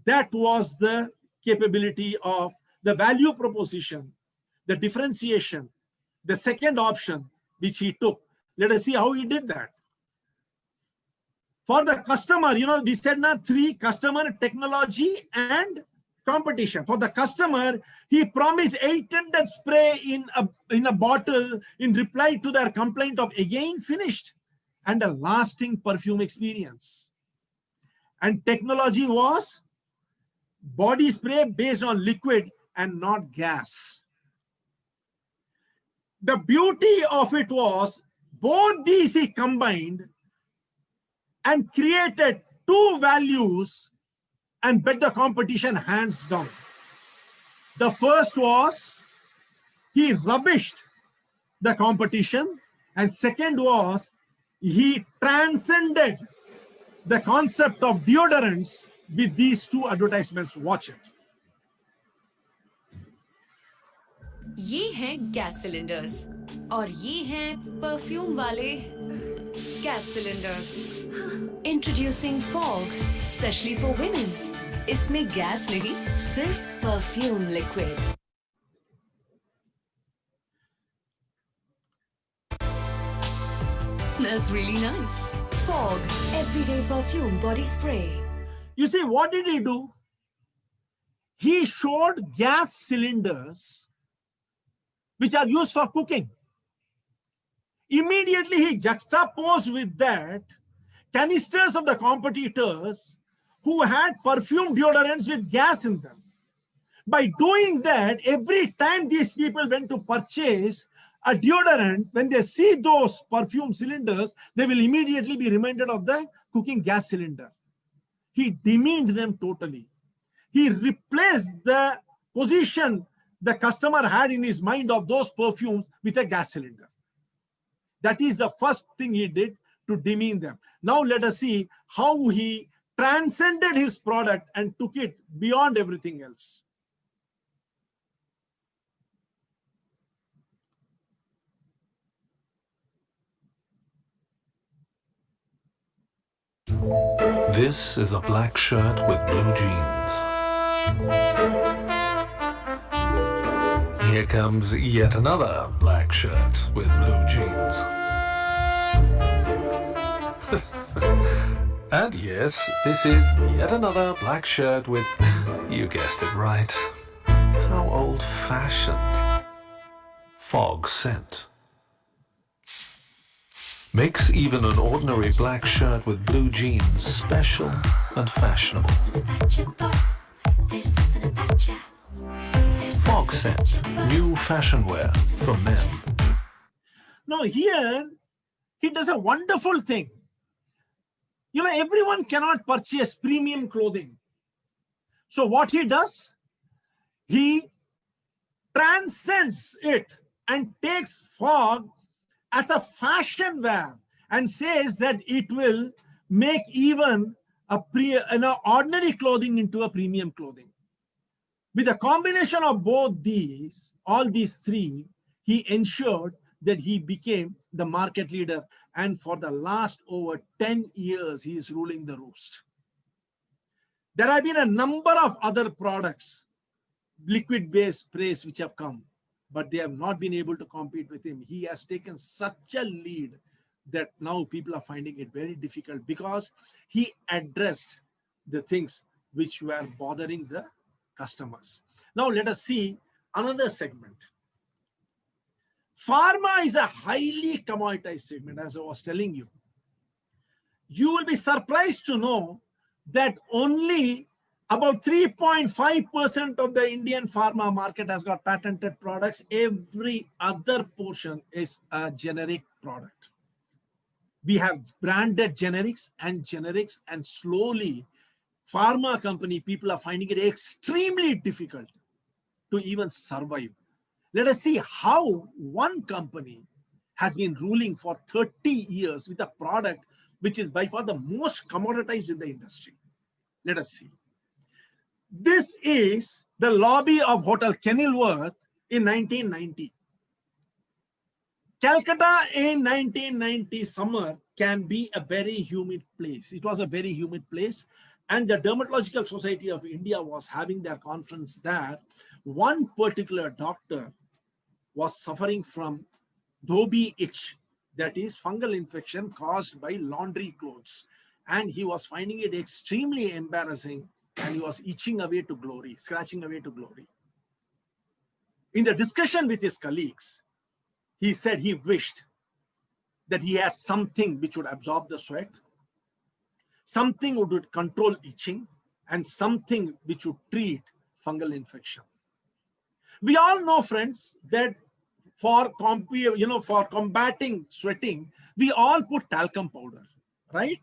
That was the capability of the value proposition, the differentiation, the second option which he took. Let us see how he did that. For the customer, we said now 3: customer, technology, and competition. For the customer, he promised 800 spray in a bottle in reply to their complaint of again finished and a lasting perfume experience. And technology was body spray based on liquid and not gas. The beauty of it was both these he combined and created 2 values and bet the competition hands down. The first was he rubbished the competition, and second was he transcended the concept of deodorants with these 2 advertisements. Watch it. ये हैं gas cylinders और ये हैं perfume वाले gas cylinders. Introducing fog specially for women। इसमें gas नहीं, सिर्फ perfume liquid. Smells really nice. Fog everyday perfume body spray. You see, what did he do? He showed gas cylinders which are used for cooking. Immediately he juxtaposed with that canisters of the competitors who had perfume deodorants with gas in them. By doing that, every time these people went to purchase a deodorant, when they see those perfume cylinders, they will immediately be reminded of the cooking gas cylinder. He demeaned them totally. He replaced the position the customer had in his mind of those perfumes with a gas cylinder. That is the first thing he did to demean them. Now let us see how he transcended his product and took it beyond everything else. This is a black shirt with blue jeans. Here comes yet another black shirt with blue jeans. And yes, this is yet another black shirt with, you guessed it right, how old-fashioned, fog scent. Makes even an ordinary black shirt with blue jeans special and fashionable. Fog scent, new fashion wear for men. Now here, he does a wonderful thing. You know, everyone cannot purchase premium clothing. So what he does, he transcends it and takes fog as a fashion wear and says that it will make even ordinary clothing into a premium clothing. With a combination of both these, all these 3, he ensured that he became the market leader. And for the last over 10 years, he is ruling the roost. There have been a number of other products, liquid-based sprays, which have come, but they have not been able to compete with him. He has taken such a lead that now people are finding it very difficult because he addressed the things which were bothering the customers. Now let us see another segment. Pharma is a highly commoditized segment, as I was telling you. You will be surprised to know that only about 3.5% of the Indian pharma market has got patented products. Every other portion is a generic product. We have branded generics, and slowly pharma company people are finding it extremely difficult to even survive. Let us see how one company has been ruling for 30 years with a product which is by far the most commoditized in the industry. Let us see. This is the lobby of Hotel Kenilworth in 1990. Calcutta in 1990 summer can be a very humid place. It was a very humid place. And the Dermatological Society of India was having their conference there. One particular doctor was suffering from dhobi itch, that is fungal infection caused by laundry clothes. And he was finding it extremely embarrassing, and he was itching away to glory, scratching away to glory. In the discussion with his colleagues, he said he wished that he had something which would absorb the sweat, something which would control itching, and something which would treat fungal infection. We all know, friends, that for combating sweating, we all put talcum powder, right?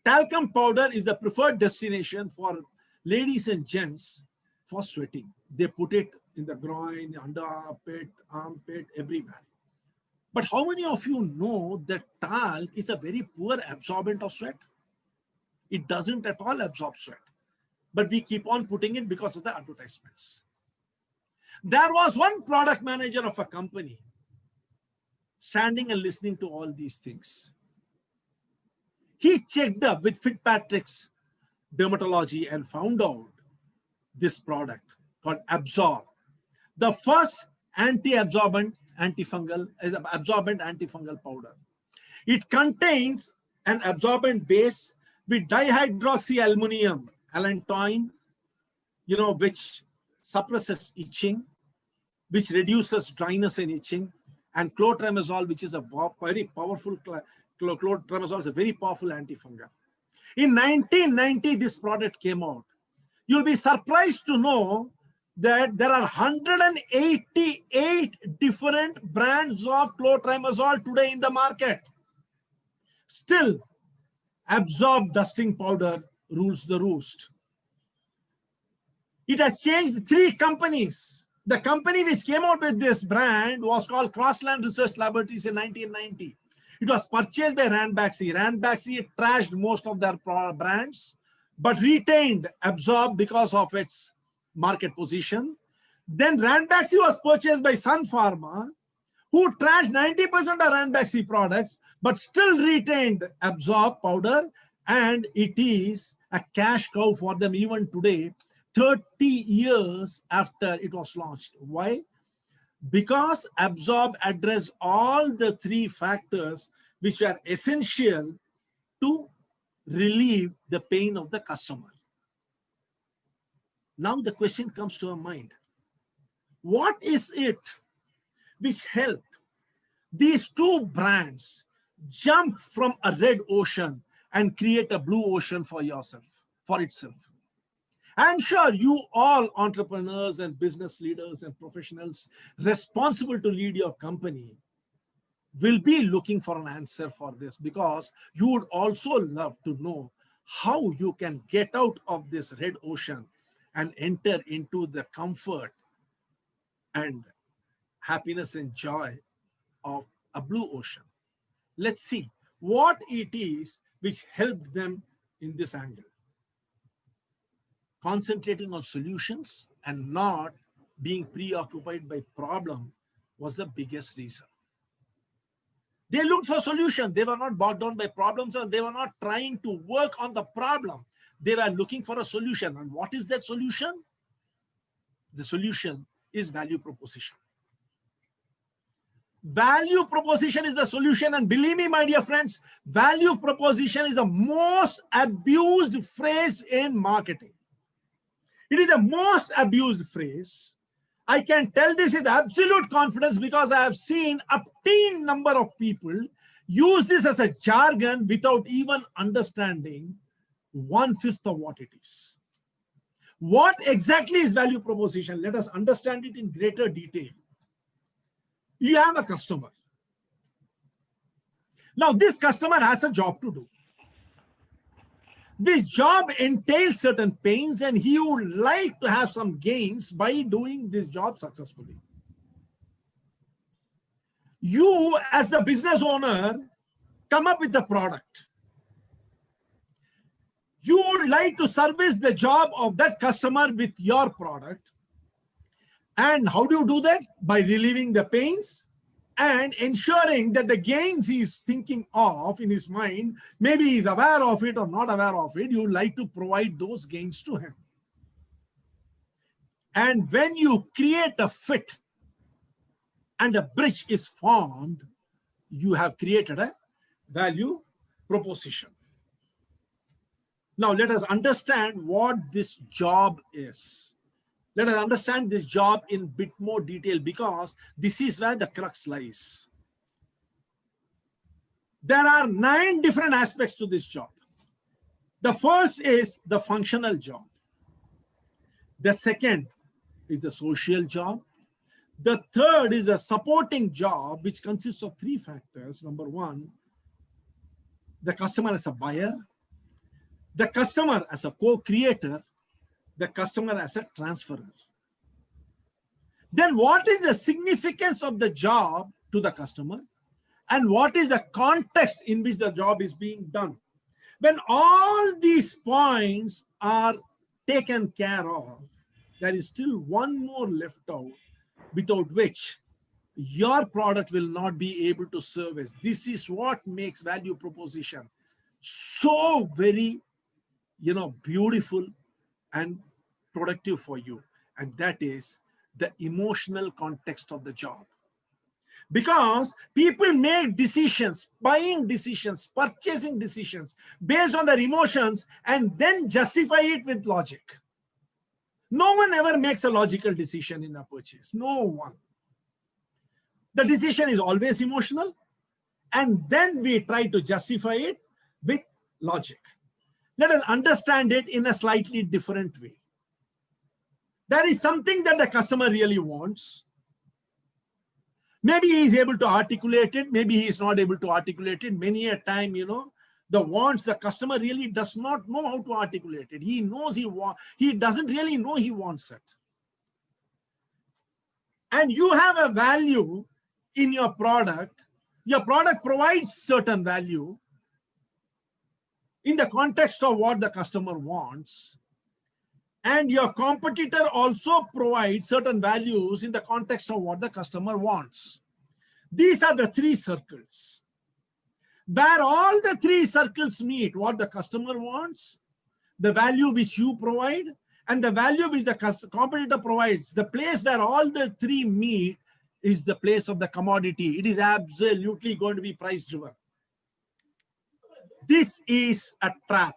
Talcum powder is the preferred destination for ladies and gents for sweating. They put it in the groin, under armpit, everywhere. But how many of you know that talc is a very poor absorbent of sweat? It doesn't at all absorb sweat. But we keep on putting it because of the advertisements. There was one product manager of a company standing and listening to all these things. He checked up with Fitzpatrick's dermatology and found out this product called Absorb, the first anti-absorbent antifungal powder. It contains an absorbent base with dihydroxyaluminium allantoin, which suppresses itching, which reduces dryness and itching, and clotrimazole, which is a very powerful clotrimazole is a very powerful antifungal. In 1990, this product came out. You'll be surprised to know that there are 188 different brands of clotrimazole today in the market. Still, Absorb dusting powder rules the roost. It has changed 3 companies. The company which came out with this brand was called Crossland Research Laboratories in 1990. It was purchased by Ranbaxy. Ranbaxy trashed most of their brands, but retained Absorb because of its market position. Then Ranbaxy was purchased by Sun Pharma, who trashed 90% of Ranbaxy products, but still retained Absorb powder, and it is a cash cow for them even today, 30 years after it was launched. Why? Because Absorb addressed all the 3 factors which are essential to relieve the pain of the customer. Now the question comes to our mind. What is it which helped these 2 brands jump from a red ocean and create a blue ocean for itself? I'm sure you all entrepreneurs and business leaders and professionals responsible to lead your company will be looking for an answer for this, because you would also love to know how you can get out of this red ocean and enter into the comfort and happiness and joy of a blue ocean. Let's see what it is which helped them in this angle. Concentrating on solutions and not being preoccupied by problem was the biggest reason. They looked for solutions. They were not bogged down by problems, and they were not trying to work on the problem. They were looking for a solution. And what is that solution? The solution is value proposition. Value proposition is the solution. And believe me, my dear friends, value proposition is the most abused phrase in marketing. It is the most abused phrase. I can tell this with absolute confidence because I have seen a teen number of people use this as a jargon without even understanding 1/5 of what it is. What exactly is value proposition? Let us understand it in greater detail. You have a customer. Now, this customer has a job to do. This job entails certain pains, and he would like to have some gains by doing this job successfully. You, as the business owner, come up with the product. You would like to service the job of that customer with your product. And how do you do that? By relieving the pains and ensuring that the gains he's thinking of in his mind, maybe he's aware of it or not aware of it, you would like to provide those gains to him. And when you create a fit and a bridge is formed, you have created a value proposition. Now let us understand what this job is. Let us understand this job in bit more detail, because this is where the crux lies. There are 9 different aspects to this job. The first is the functional job. The second is the social job. The third is a supporting job, which consists of 3 factors. Number 1, the customer as a buyer, the customer as a co-creator, the customer as a transferer. Then what is the significance of the job to the customer? And what is the context in which the job is being done? When all these points are taken care of, there is still one more left out, without which your product will not be able to service. This is what makes value proposition so very, beautiful and productive for you. And that is the emotional context of the job. Because people make decisions, buying decisions, purchasing decisions based on their emotions, and then justify it with logic. No one ever makes a logical decision in a purchase. No one. The decision is always emotional, and then we try to justify it with logic. Let us understand it in a slightly different way. There is something that the customer really wants. Maybe he is able to articulate it. Maybe he is not able to articulate it. Many a time, the wants, the customer really does not know how to articulate it. He knows he doesn't really know he wants it. And you have a value in your product. Your product provides certain value in the context of what the customer wants. And your competitor also provides certain values in the context of what the customer wants. These are the 3 circles. Where all the 3 circles meet, what the customer wants, the value which you provide, and the value which the competitor provides, the place where all the 3 meet is the place of the commodity. It is absolutely going to be price driven. This is a trap.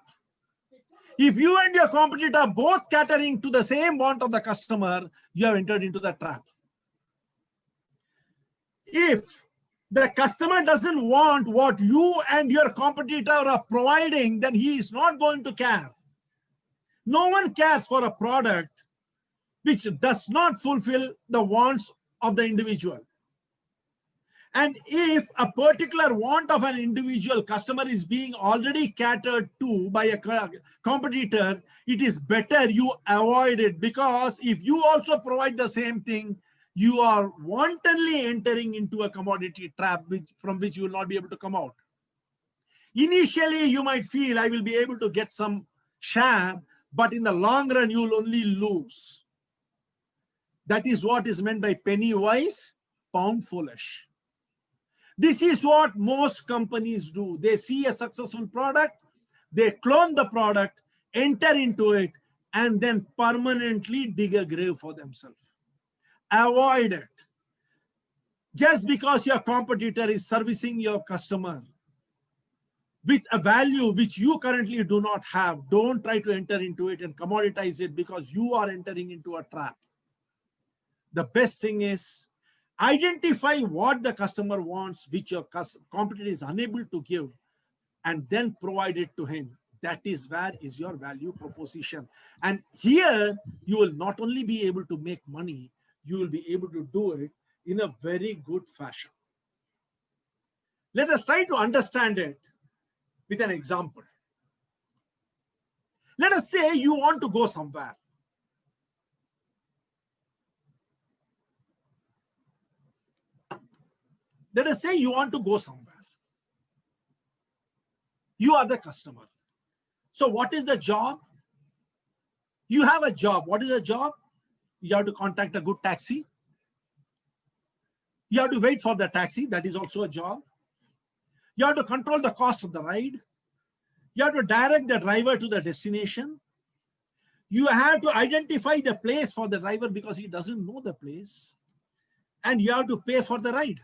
If you and your competitor both catering to the same want of the customer, you have entered into the trap. If the customer doesn't want what you and your competitor are providing, then he is not going to care. No one cares for a product which does not fulfill the wants of the individual. And if a particular want of an individual customer is being already catered to by a competitor, it is better you avoid it, because if you also provide the same thing, you are wantonly entering into a commodity trap from which you will not be able to come out. Initially, you might feel I will be able to get some share, but in the long run, you will only lose. That is what is meant by penny wise, pound foolish. This is what most companies do. They see a successful product, they clone the product, enter into it, and then permanently dig a grave for themselves. Avoid it. Just because your competitor is servicing your customer with a value which you currently do not have, don't try to enter into it and commoditize it, because you are entering into a trap. The best thing is, identify what the customer wants, which your competitor is unable to give, and then provide it to him. That is where is your value proposition. And here, you will not only be able to make money, you will be able to do it in a very good fashion. Let us try to understand it with an example. Let us say you want to go somewhere. Let us say you want to go somewhere. You are the customer. So what is the job? You have a job. What is the job? You have to contact a good taxi. You have to wait for the taxi. That is also a job. You have to control the cost of the ride. You have to direct the driver to the destination. You have to identify the place for the driver because he doesn't know the place. And you have to pay for the ride.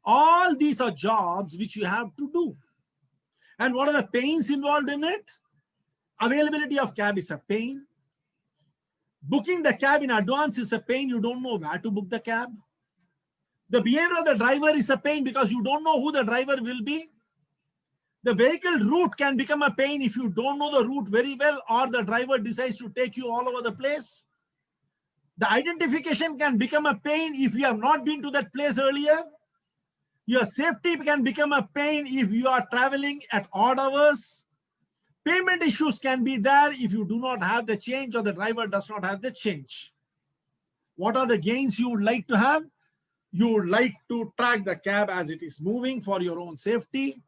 All these are jobs which you have to do. And what are the pains involved in it? Availability of cab is a pain. Booking the cab in advance is a pain. You don't know where to book the cab. The behavior of the driver is a pain because you don't know who the driver will be. The vehicle route can become a pain if you don't know the route very well, or the driver decides to take you all over the place. The identification can become a pain if you have not been to that place earlier. Your safety can become a pain if you are traveling at odd hours. Payment issues can be there if you do not have the change or the driver does not have the change. What are the gains you would like to have? You would like to track the cab as it is moving for your own safety.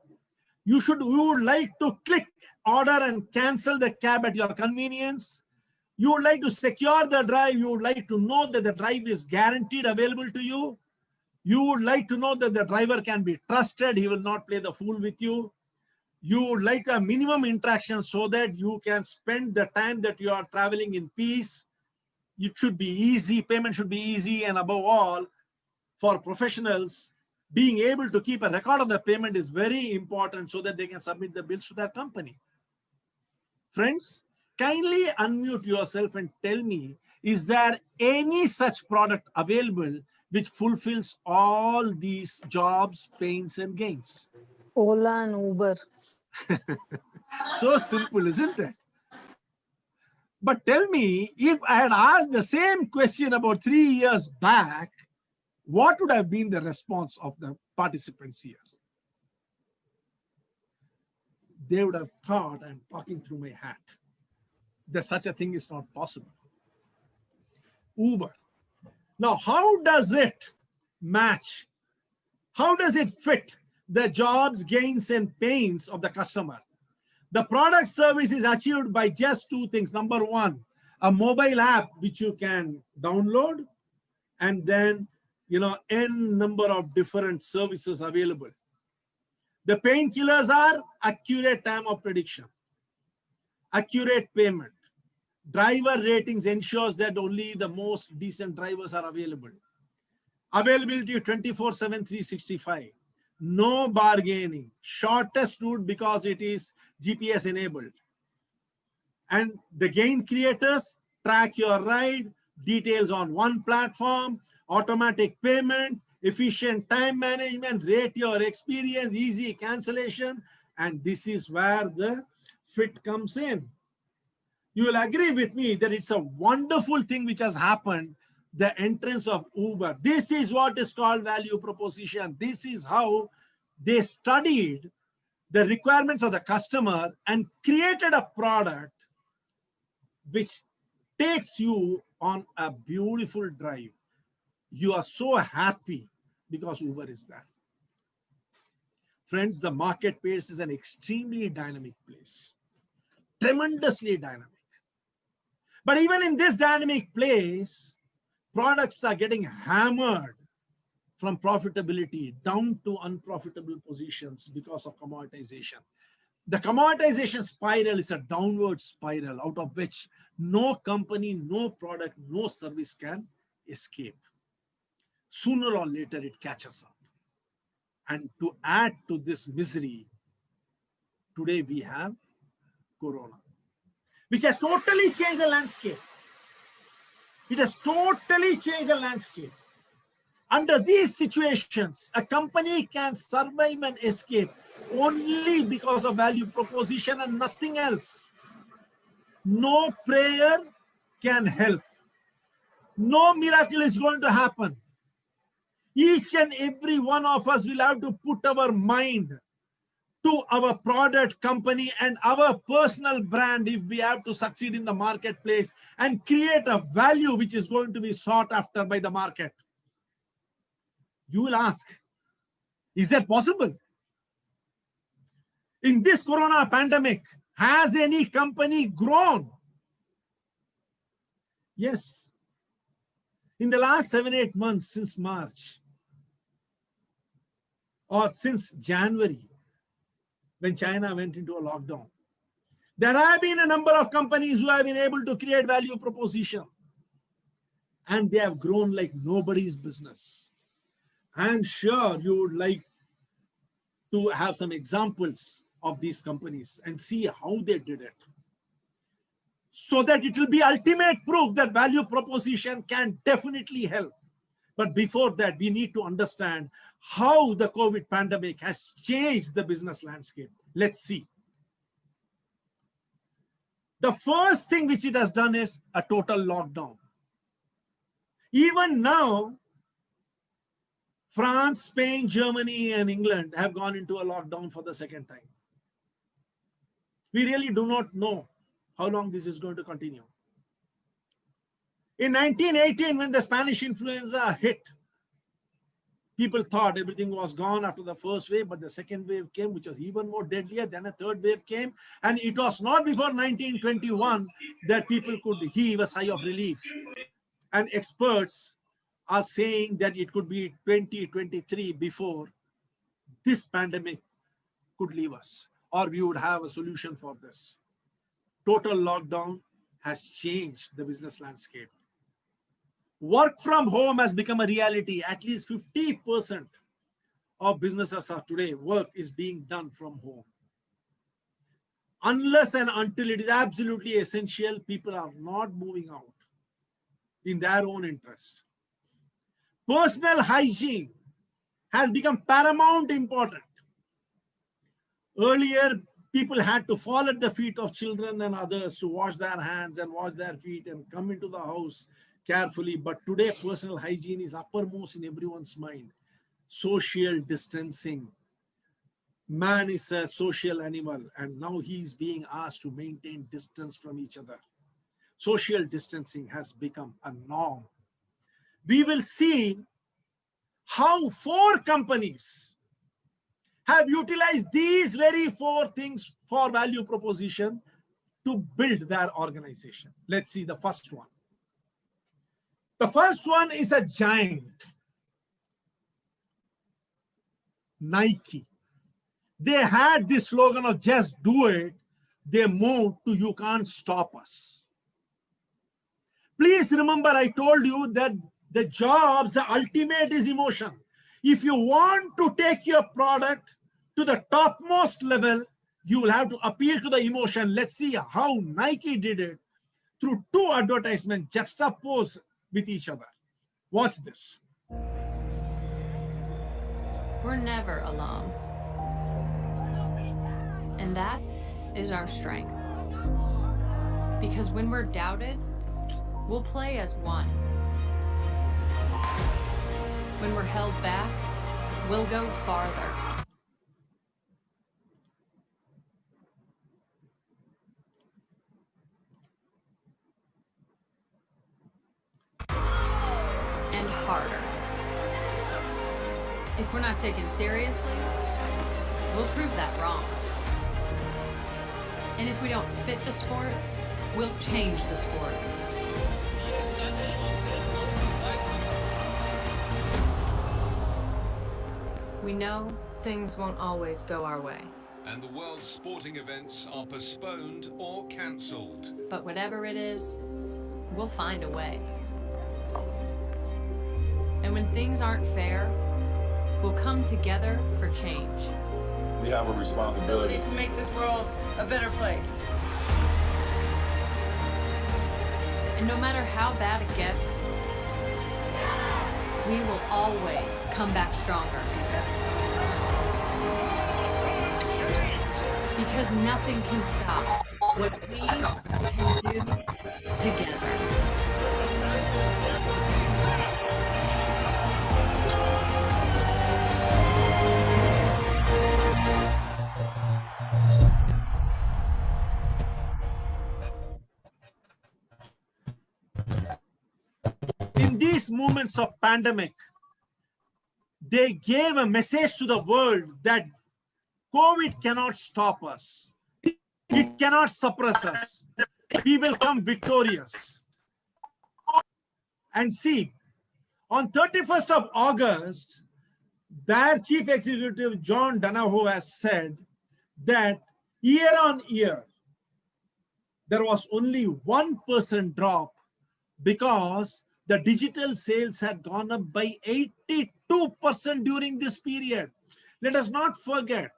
You would like to click, order, and cancel the cab at your convenience. You would like to secure the drive. You would like to know that the drive is guaranteed available to you. You would like to know that the driver can be trusted. He will not play the fool with you. You would like to have minimum interactions so that you can spend the time that you are traveling in peace. It should be easy. Payment should be easy. And above all, for professionals, being able to keep a record of the payment is very important so that they can submit the bills to their company. Friends, kindly unmute yourself and tell me, is there any such product available which fulfills all these jobs, pains, and gains? Ola and Uber. So simple, isn't it? But tell me, if I had asked the same question about 3 years back, what would have been the response of the participants here? They would have thought I'm talking through my hat. That such a thing is not possible. Uber. Now, how does it match? How does it fit the jobs, gains, and pains of the customer? The product service is achieved by just two things. Number one, a mobile app which you can download, and then n number of different services available. The painkillers are accurate time of prediction, accurate payment. Driver ratings ensures that only the most decent drivers are available. Availability 24/7, 365. No bargaining. Shortest route because it is GPS enabled. And the gain creators track your ride, details on one platform, automatic payment, efficient time management, rate your experience, easy cancellation. And this is where the fit comes in. You will agree with me that it's a wonderful thing which has happened, the entrance of Uber. This is what is called value proposition. This is how they studied the requirements of the customer and created a product which takes you on a beautiful drive. You are so happy because Uber is there. Friends, the marketplace is an extremely dynamic place, tremendously dynamic. But even in this dynamic place, products are getting hammered from profitability down to unprofitable positions because of commoditization. The commoditization spiral is a downward spiral out of which no company, no product, no service can escape. Sooner or later, it catches up. And to add to this misery, today we have Corona, which has totally changed the landscape. It has totally changed the landscape. Under these situations, a company can survive and escape only because of value proposition and nothing else. No prayer can help. No miracle is going to happen. Each and every one of us will have to put our mind to our product, company, and our personal brand if we have to succeed in the marketplace and create a value which is going to be sought after by the market. You will ask, is that possible? In this Corona pandemic, has any company grown? Yes. In the last 7-8 months, since March, or since January, when China went into a lockdown, there have been a number of companies who have been able to create value proposition. And they have grown like nobody's business. I'm sure you would like to have some examples of these companies and see how they did it. so that it will be ultimate proof that value proposition can definitely help. But before that, we need to understand how the COVID pandemic has changed the business landscape. Let's see. The first thing which it has done is a total lockdown. Even now, France, Spain, Germany, and England have gone into a lockdown for the second time. We really do not know how long this is going to continue. In 1918, when the Spanish influenza hit, people thought everything was gone after the first wave, but the second wave came, which was even more deadlier. Then a third wave came, and it was not before 1921 that people could heave a sigh of relief. And experts are saying that it could be 2023 before this pandemic could leave us, or we would have a solution for this. Total lockdown has changed the business landscape. Work from home has become a reality. At least 50% of businesses are today, work is being done from home. Unless and until it is absolutely essential, people are not moving out in their own interest. Personal hygiene has become paramount important. Earlier, people had to fall at the feet of children and others to wash their hands and wash their feet and come into the house carefully. But today, personal hygiene is uppermost in everyone's mind. Social distancing. Man is a social animal, and now he is being asked to maintain distance from each other. Social distancing has become a norm. We will see how 4 companies have utilized these very 4 things for value proposition to build their organization. Let's see the first one. The first one is a giant, Nike. They had this slogan of just do it. They moved to you can't stop us. Please remember, I told you that the jobs, the ultimate is emotion. If you want to take your product to the topmost level, you will have to appeal to the emotion. Let's see how Nike did it through 2 advertisements juxtaposed with each other. Watch this. We're never alone. And that is our strength. Because when we're doubted, we'll play as one. When we're held back, we'll go farther. And harder. If we're not taken seriously, we'll prove that wrong. And if we don't fit the sport, we'll change the sport. We know things won't always go our way. And the world's sporting events are postponed or cancelled. But whatever it is, we'll find a way. And when things aren't fair, we'll come together for change. We have a responsibility to make this world a better place. And no matter how bad it gets, we will always come back stronger. Because nothing can stop what we can do together. In these moments of pandemic, they gave a message to the world that COVID cannot stop us. It cannot suppress us. We will come victorious. And see, on 31st of August, their chief executive, John Donahoe, has said that year on year, there was only 1% drop because the digital sales had gone up by 82% during this period. Let us not forget,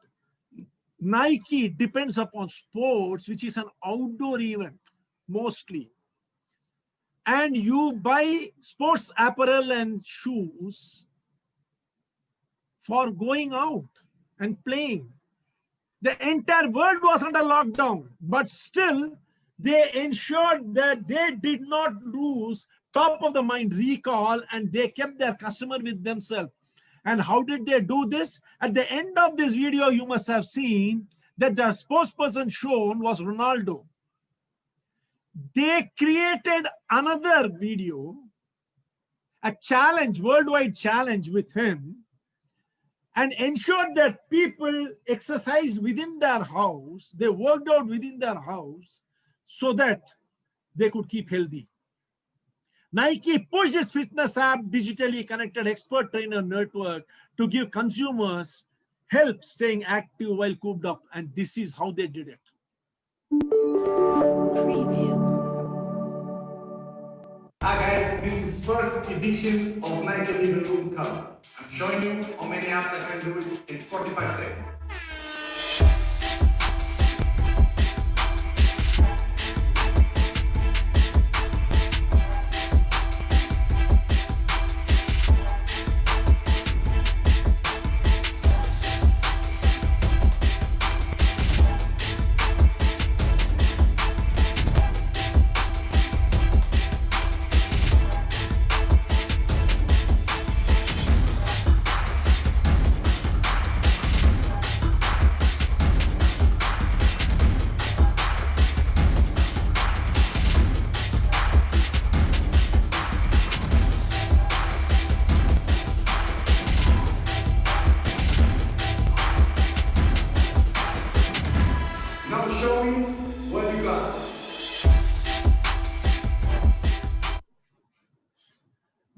Nike depends upon sports, which is an outdoor event. mostly, and you buy sports apparel and shoes for going out and playing. The entire world was under lockdown, but still they ensured that they did not lose top of the mind recall, and they kept their customer with themselves. And how did they do this? At the end of this video, you must have seen that the spokesperson shown was Ronaldo. They created another video, a challenge, worldwide challenge with him, and ensured that people exercised within their house, they worked out within their house so that they could keep healthy. Nike pushed its fitness app digitally connected expert trainer network to give consumers help staying active while cooped up, and this is how they did it. Hi guys, this is first edition of Nike Living Room Cup. I'm showing you how many apps I can do it in 45 seconds. Now show me what you got.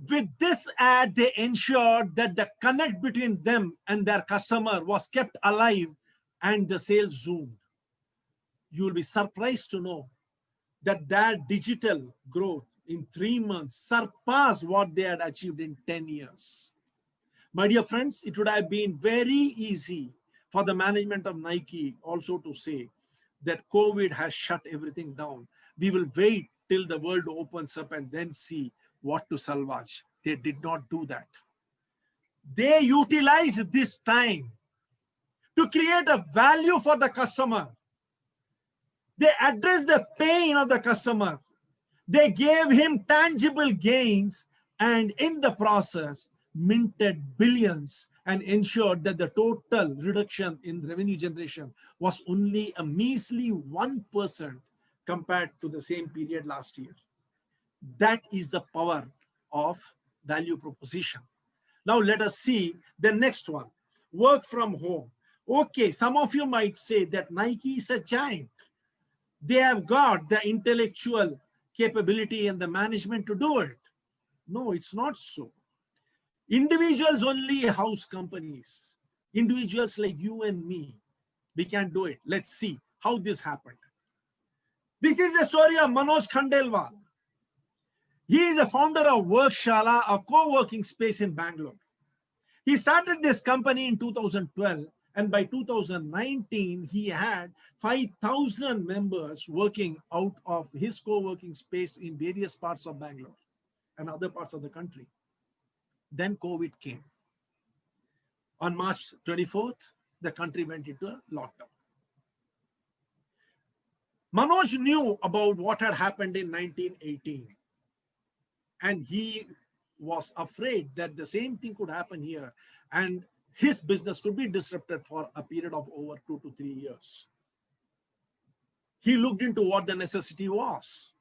With this ad, they ensured that the connect between them and their customer was kept alive and the sales zoomed. You will be surprised to know that their digital growth in 3 months surpassed what they had achieved in 10 years. My dear friends, it would have been very easy for the management of Nike also to say that COVID has shut everything down. We will wait till the world opens up and then see what to salvage. They did not do that. They utilized this time to create a value for the customer. They addressed the pain of the customer. They gave him tangible gains, and in the process, minted billions and ensured that the total reduction in revenue generation was only a measly 1% compared to the same period last year. That is the power of value proposition. Now let us see the next one, work from home. Okay, some of you might say that Nike is a giant. They have got the intellectual capability and the management to do it. No, it's not so. Individuals only house companies. Individuals like you and me, we can do it. Let's see how this happened. This is the story of Manoj Khandelwal. He is the founder of Workshala, a co-working space in Bangalore. He started this company in 2012, and by 2019, he had 5,000 members working out of his co-working space in various parts of Bangalore and other parts of the country. Then COVID came. On March 24th, the country went into a lockdown. Manoj knew about what had happened in 1918, and he was afraid that the same thing could happen here, and his business could be disrupted for a period of over 2 to 3 years. He looked into what the necessity was.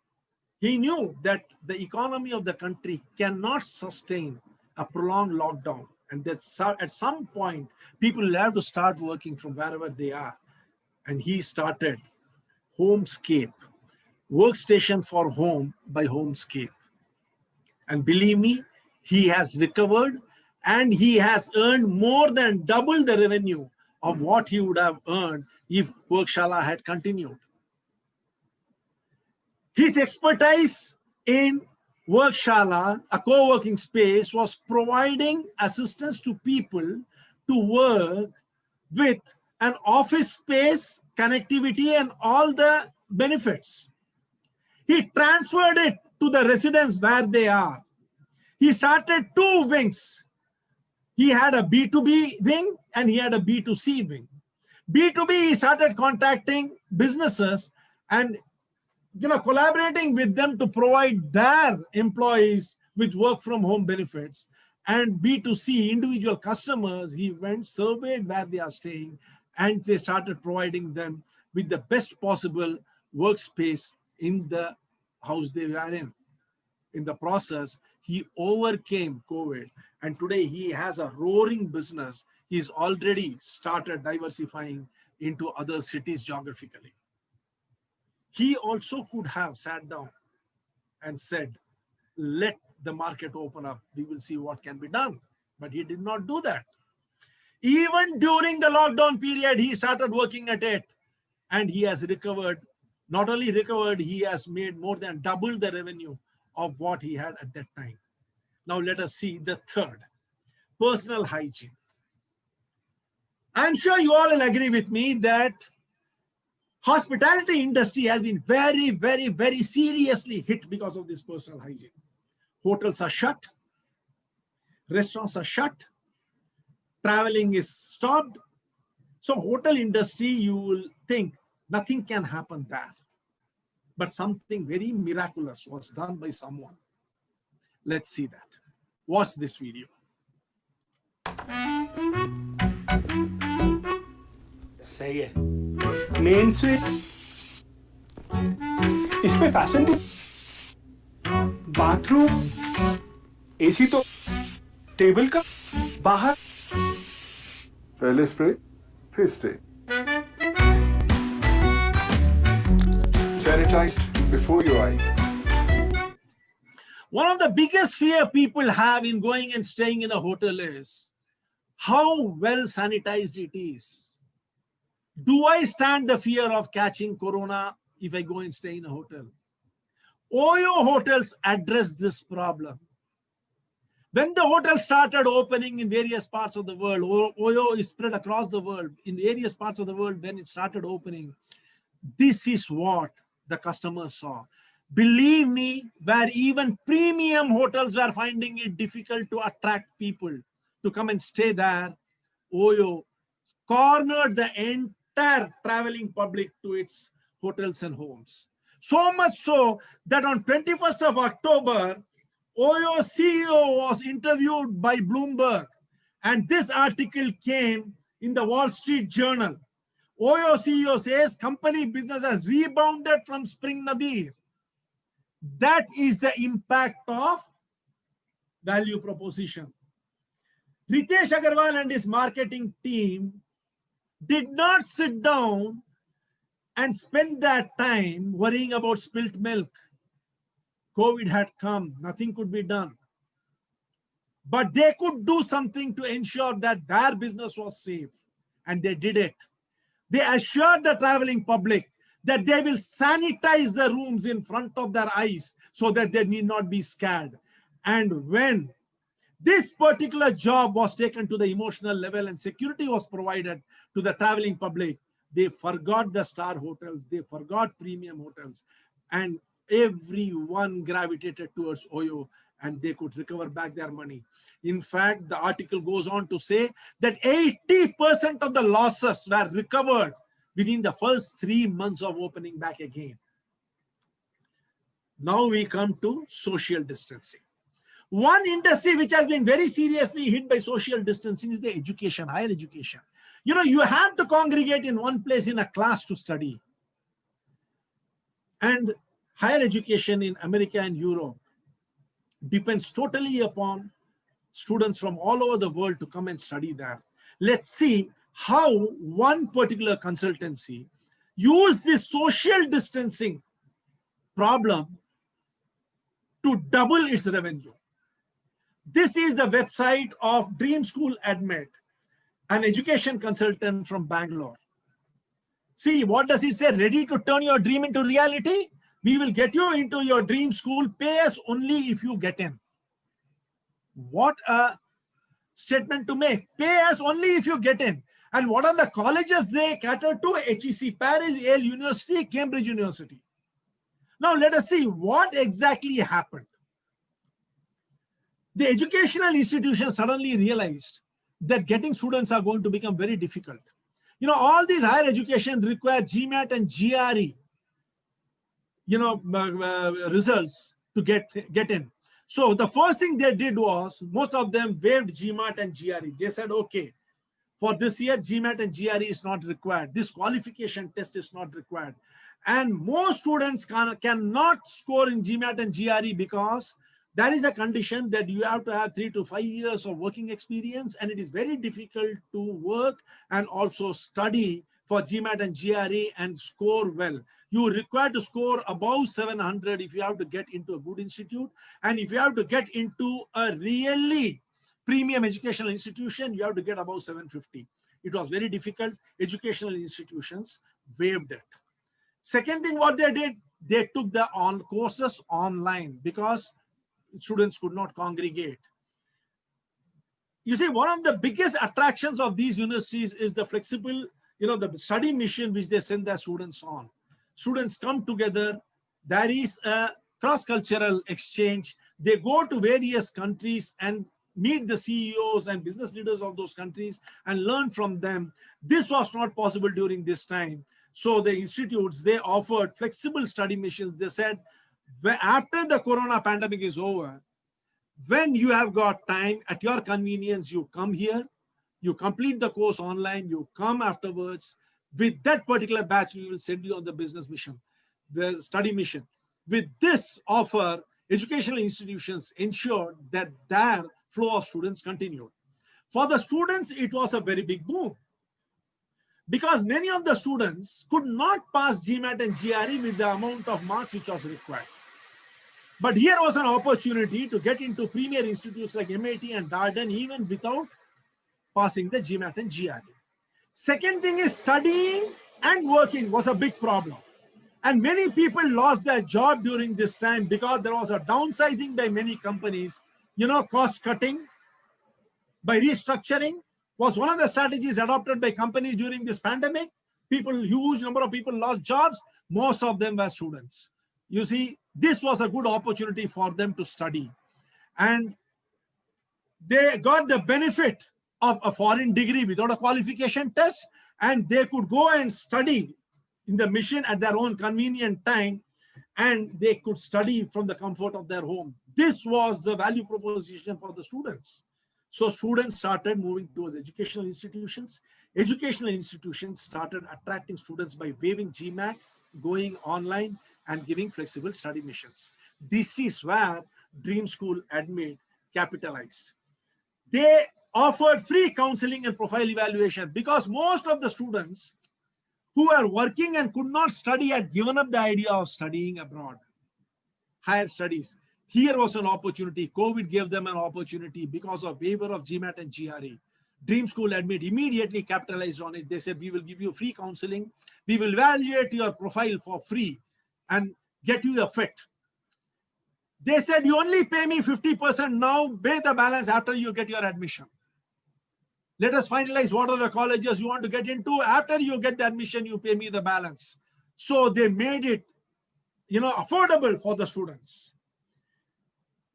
He knew that the economy of the country cannot sustain a prolonged lockdown, and that at some point, people will have to start working from wherever they are. And he started Homescape, workstation for home by Homescape. And believe me, he has recovered, and he has earned more than double the revenue of what he would have earned if Workshala had continued. His expertise in Workshala, a co-working space, was providing assistance to people to work with an office space, connectivity, and all the benefits. He transferred it to the residents where they are. He started 2 wings. He had a B2B wing and he had a B2C wing. B2B, he started contacting businesses and collaborating with them to provide their employees with work from home benefits. And B2C, individual customers, he went, surveyed where they are staying, and they started providing them with the best possible workspace in the house they were in. In the process, he overcame COVID, and today he has a roaring business. He's already started diversifying into other cities geographically. He also could have sat down and said, let the market open up. We will see what can be done. But he did not do that. Even during the lockdown period, he started working at it, and he has recovered. Not only recovered, he has made more than double the revenue of what he had at that time. Now let us see the third, personal hygiene. I'm sure you all will agree with me that hospitality industry has been very, very, very seriously hit because of this personal hygiene. Hotels are shut, restaurants are shut, traveling is stopped. So hotel industry, you will think nothing can happen there. But something very miraculous was done by someone. Let's see that. Watch this video. सही है main switch इस पे fashion bathroom AC तो table का बाहर पहले spray फिर stay sanitized before your eyes. One of the biggest fear people have in going and staying in a hotel is how well sanitized it is. Do I stand the fear of catching corona if I go and stay in a hotel? Oyo hotels address this problem. When the hotel started opening in various parts of the world, Oyo is spread across the world. In various parts of the world, when it started opening, this is what the customers saw. Believe me, where even premium hotels were finding it difficult to attract people to come and stay there, Oyo cornered the entire traveling public to its hotels and homes. So much so that on 21st of October, Oyo CEO was interviewed by Bloomberg, and this article came in the Wall Street Journal. Oyo CEO says company business has rebounded from Spring Nadir. That is the impact of value proposition. Ritesh Agarwal and his marketing team did not sit down and spend that time worrying about spilt milk. COVID had come, nothing could be done. But they could do something to ensure that their business was safe, and they did it. They assured the traveling public that they will sanitize the rooms in front of their eyes so that they need not be scared. And when this particular job was taken to the emotional level and security was provided to the traveling public, they forgot the star hotels, they forgot premium hotels, and everyone gravitated towards Oyo, and they could recover back their money. In fact, the article goes on to say that 80% of the losses were recovered within the first 3 months of opening back again. Now we come to social distancing. One industry which has been very seriously hit by social distancing is the education, higher education. You know, you have to congregate in one place in a class to study. And higher education in America and Europe depends totally upon students from all over the world to come and study there. Let's see how one particular consultancy used this social distancing problem to double its revenue. This is the website of Dream School Admit, an education consultant from Bangalore. See, what does it say? Ready to turn your dream into reality? We will get you into your dream school. Pay us only if you get in. What a statement to make. Pay us only if you get in. And what are the colleges they cater to? HEC, Paris, Yale University, Cambridge University. Now let us see what exactly happened. The educational institutions suddenly realized that getting students are going to become very difficult. You know, all these higher education require GMAT and GRE, results to get in. So the first thing they did was, most of them waived GMAT and GRE. They said, okay, for this year, GMAT and GRE is not required. This qualification test is not required. And most students cannot score in GMAT and GRE because there is a condition that you have to have 3 to 5 years of working experience, and it is very difficult to work and also study for GMAT and GRE and score well. You require to score above 700 if you have to get into a good institute. And if you have to get into a really premium educational institution, you have to get above 750. It was very difficult. Educational institutions waived it. Second thing what they did, they took the courses online because students could not congregate. You see, one of the biggest attractions of these universities is the flexible, the study mission which they send their students on. Students come together. There is a cross-cultural exchange. They go to various countries and meet the CEOs and business leaders of those countries and learn from them. This was not possible during this time. So the institutes, they offered flexible study missions. They said, after the corona pandemic is over, when you have got time at your convenience, you come here, you complete the course online, you come afterwards. With that particular batch, we will send you on the business mission, the study mission. With this offer, educational institutions ensured that their flow of students continued. For the students, it was a very big boom because many of the students could not pass GMAT and GRE with the amount of marks which was required. But here was an opportunity to get into premier institutes like MIT and Darden even without passing the GMAT and GRE. Second thing is, studying and working was a big problem. And many people lost their job during this time because there was a downsizing by many companies. Cost cutting by restructuring was one of the strategies adopted by companies during this pandemic. Huge number of people lost jobs. Most of them were students. You see, this was a good opportunity for them to study. And they got the benefit of a foreign degree without a qualification test, and they could go and study in the mission at their own convenient time, and they could study from the comfort of their home. This was the value proposition for the students. So students started moving towards educational institutions. Educational institutions started attracting students by waiving GMAT, going online, and giving flexible study missions. This is where Dream School Admit capitalized. They offered free counseling and profile evaluation because most of the students who are working and could not study had given up the idea of studying abroad, higher studies. Here was an opportunity. COVID gave them an opportunity because of waiver of GMAT and GRE. Dream School Admit immediately capitalized on it. They said, we will give you free counseling. We will evaluate your profile for free and get you a fit. They said, you only pay me 50% now, pay the balance after you get your admission. Let us finalize what are the colleges you want to get into. After you get the admission, you pay me the balance. So they made it, affordable for the students.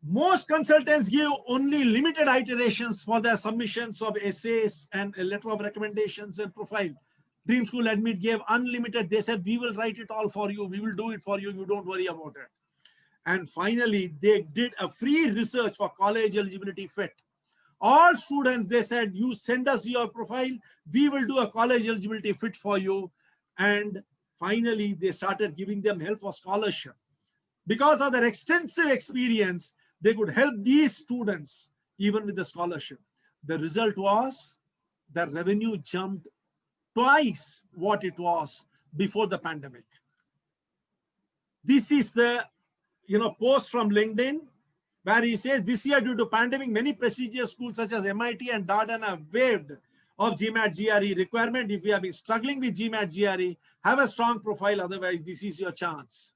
Most consultants give only limited iterations for their submissions of essays and a letter of recommendations and profile. Dream School Admit gave unlimited. They said, we will write it all for you. We will do it for you. You don't worry about it. And finally, they did a free research for college eligibility fit. All students, they said, you send us your profile. We will do a college eligibility fit for you. And finally, they started giving them help for scholarship. Because of their extensive experience, they could help these students even with the scholarship. The result was the revenue jumped twice what it was before the pandemic. This is the post from LinkedIn where he says, this year due to pandemic, many prestigious schools such as MIT and Darden have waived of GMAT GRE requirement. If you have been struggling with GMAT GRE, have a strong profile, otherwise this is your chance.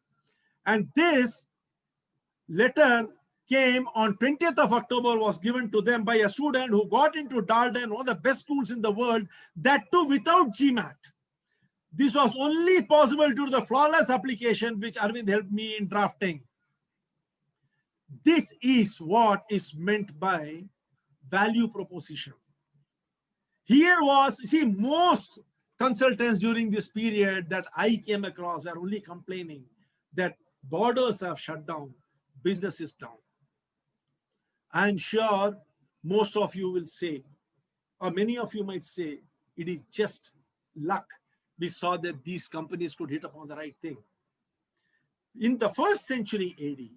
And this letter came on 20th of October, was given to them by a student who got into Darden, one of the best schools in the world, that too without GMAT. This was only possible due to the flawless application which Arvind helped me in drafting. This is what is meant by value proposition. Here was, see, most consultants during this period that I came across were only complaining that borders have shut down, business is down. I'm sure most of you will say, or many of you might say, it is just luck. We saw that these companies could hit upon the right thing. In the 1st century AD,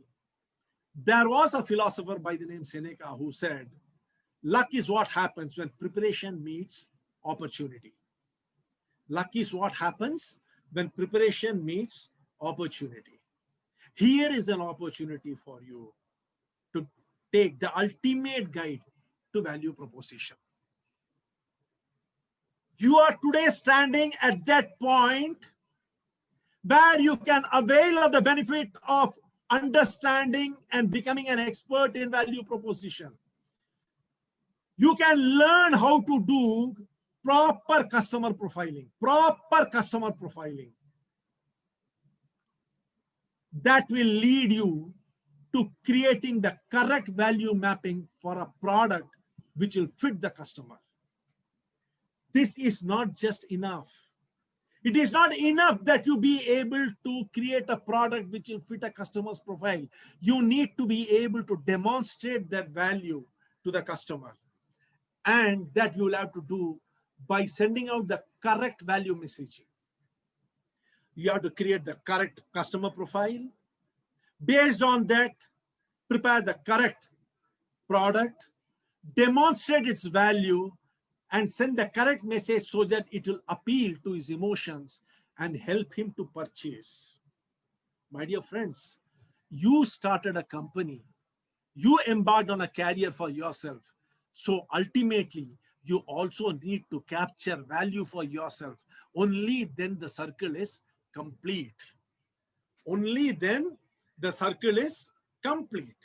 there was a philosopher by the name Seneca who said, luck is what happens when preparation meets opportunity. Luck is what happens when preparation meets opportunity. Here is an opportunity for you to take the ultimate guide to value proposition. You are today standing at that point where you can avail of the benefit of understanding and becoming an expert in value proposition. You can learn how to do proper customer profiling, that will lead you to creating the correct value mapping for a product which will fit the customer. This is not just enough. It is not enough that you be able to create a product which will fit a customer's profile. You need to be able to demonstrate that value to the customer. And that you will have to do by sending out the correct value messaging. You have to create the correct customer profile. Based on that, prepare the correct product, demonstrate its value, and send the correct message so that it will appeal to his emotions and help him to purchase. My dear friends, you started a company. You embarked on a career for yourself. So ultimately, you also need to capture value for yourself. Only then the circle is complete. Only then the circle is complete.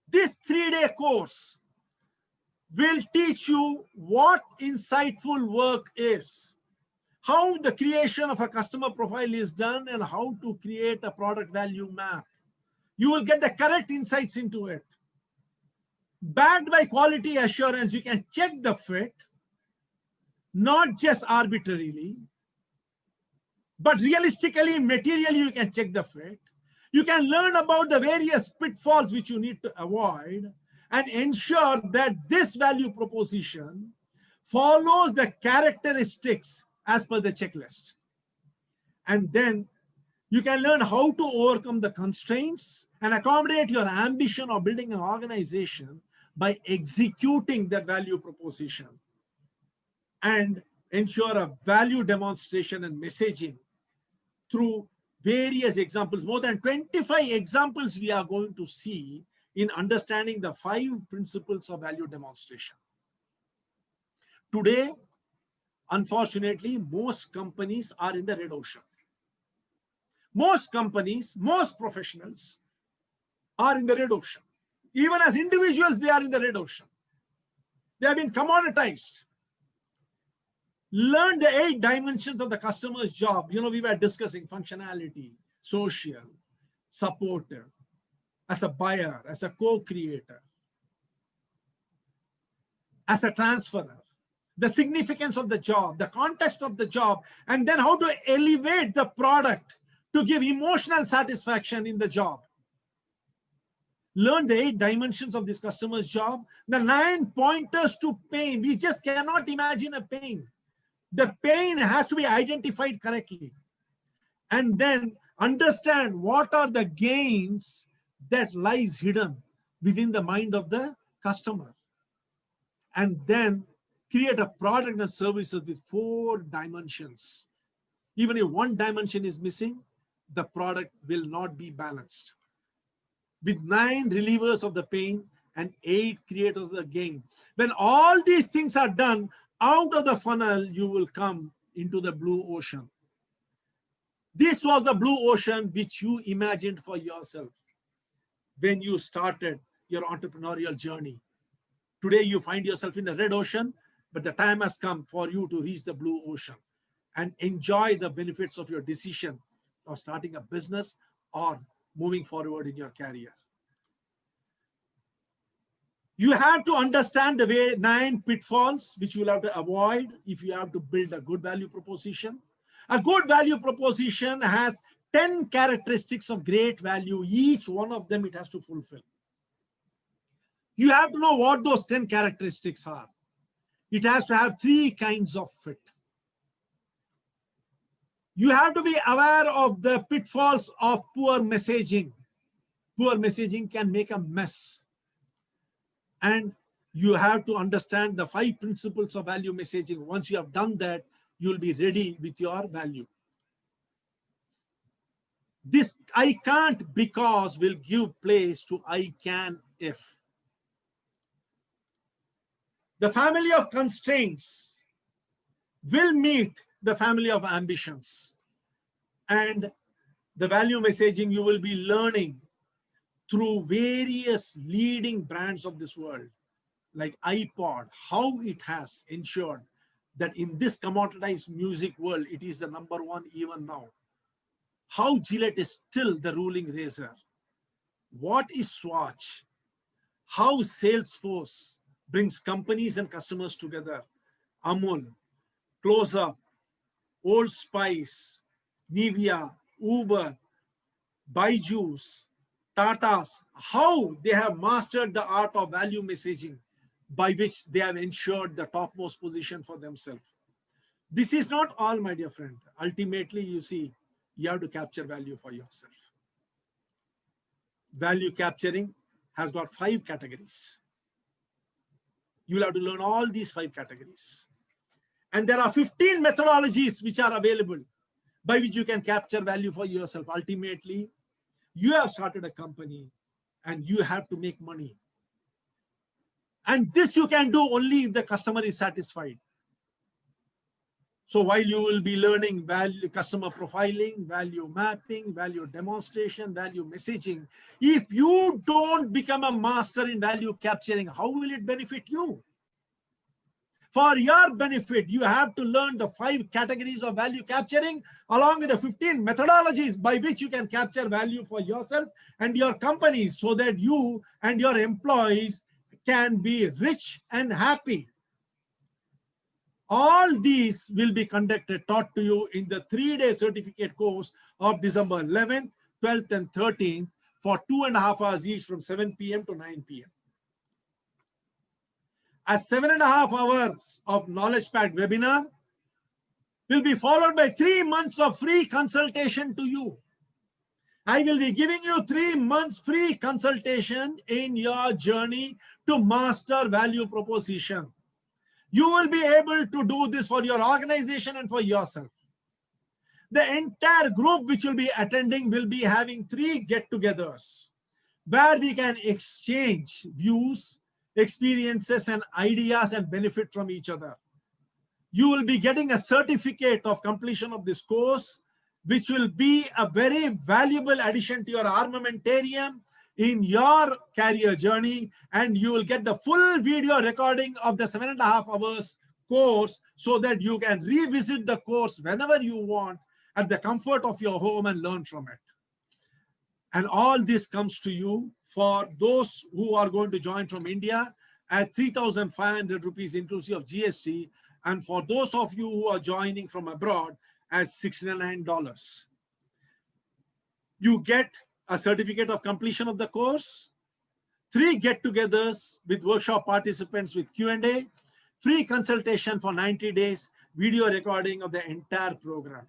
This 3-day course will teach you what insightful work is, how the creation of a customer profile is done, and how to create a product value map. You will get the correct insights into it. Backed by quality assurance, you can check the fit, not just arbitrarily, but realistically, materially, you can check the fit. You can learn about the various pitfalls which you need to avoid and ensure that this value proposition follows the characteristics as per the checklist. And then you can learn how to overcome the constraints and accommodate your ambition of building an organization by executing that value proposition and ensure a value demonstration and messaging through various examples. More than 25 examples we are going to see in understanding the 5 principles of value demonstration. Today, unfortunately, most companies are in the red ocean. Most companies, most professionals are in the red ocean. Even as individuals, they are in the red ocean. They have been commoditized. Learn the 8 dimensions of the customer's job. You know, we were discussing functionality, social, supporter, as a buyer, as a co-creator, as a transferer, the significance of the job, the context of the job, and then how to elevate the product to give emotional satisfaction in the job. Learn the 8 dimensions of this customer's job, the 9 pointers to pain. We just cannot imagine a pain. The pain has to be identified correctly. And then understand what are the gains that lies hidden within the mind of the customer. And then create a product and services with 4 dimensions. Even if 1 dimension is missing, the product will not be balanced. With 9 relievers of the pain and 8 creators of the gain. When all these things are done, out of the funnel, you will come into the blue ocean. This was the blue ocean which you imagined for yourself when you started your entrepreneurial journey. Today, you find yourself in the red ocean, but the time has come for you to reach the blue ocean. and enjoy the benefits of your decision of starting a business or moving forward in your career. You have to understand the 9 pitfalls which you will have to avoid if you have to build a good value proposition. A good value proposition has 10 characteristics of great value. Each one of them it has to fulfill. You have to know what those 10 characteristics are. It has to have 3 kinds of fit. You have to be aware of the pitfalls of poor messaging. Poor messaging can make a mess. And you have to understand the 5 principles of value messaging. Once you have done that, you'll be ready with your value. This I can't because will give place to I can if. The family of constraints will meet the family of ambitions. And the value messaging you will be learning through various leading brands of this world, like iPod, how it has ensured that in this commoditized music world, it is the #1 even now. How Gillette is still the ruling razor. What is Swatch? How Salesforce brings companies and customers together. Amul, Close Up, Old Spice, Nivea, Uber, Byju's, Tata's, how they have mastered the art of value messaging by which they have ensured the topmost position for themselves. This is not all, my dear friend. Ultimately, you see, you have to capture value for yourself. Value capturing has got 5 categories. You will have to learn all these 5 categories. And there are 15 methodologies which are available by which you can capture value for yourself. Ultimately, you have started a company and you have to make money. And this you can do only if the customer is satisfied. So while you will be learning value, customer profiling, value mapping, value demonstration, value messaging, if you don't become a master in value capturing, how will it benefit you? For your benefit, you have to learn the 5 categories of value capturing along with the 15 methodologies by which you can capture value for yourself and your companies so that you and your employees can be rich and happy. All these will be taught to you in the 3-day certificate course of December 11th, 12th, and 13th for 2.5 hours each from 7 p.m. to 9 p.m. A 7.5 hours of knowledge-packed webinar will be followed by 3 months of free consultation to you. I will be giving you 3 months free consultation in your journey to master value proposition. You will be able to do this for your organization and for yourself. The entire group which will be attending will be having 3 get-togethers where we can exchange views, experiences, and ideas and benefit from each other. You will be getting a certificate of completion of this course, which will be a very valuable addition to your armamentarium in your career journey, and you will get the full video recording of the 7.5 hours course so that you can revisit the course whenever you want at the comfort of your home and learn from it. And all this comes to you for those who are going to join from India at 3,500 rupees inclusive of GST, and for those of you who are joining from abroad as $69. You get a certificate of completion of the course, 3 get-togethers with workshop participants with Q&A, free consultation for 90 days, video recording of the entire program.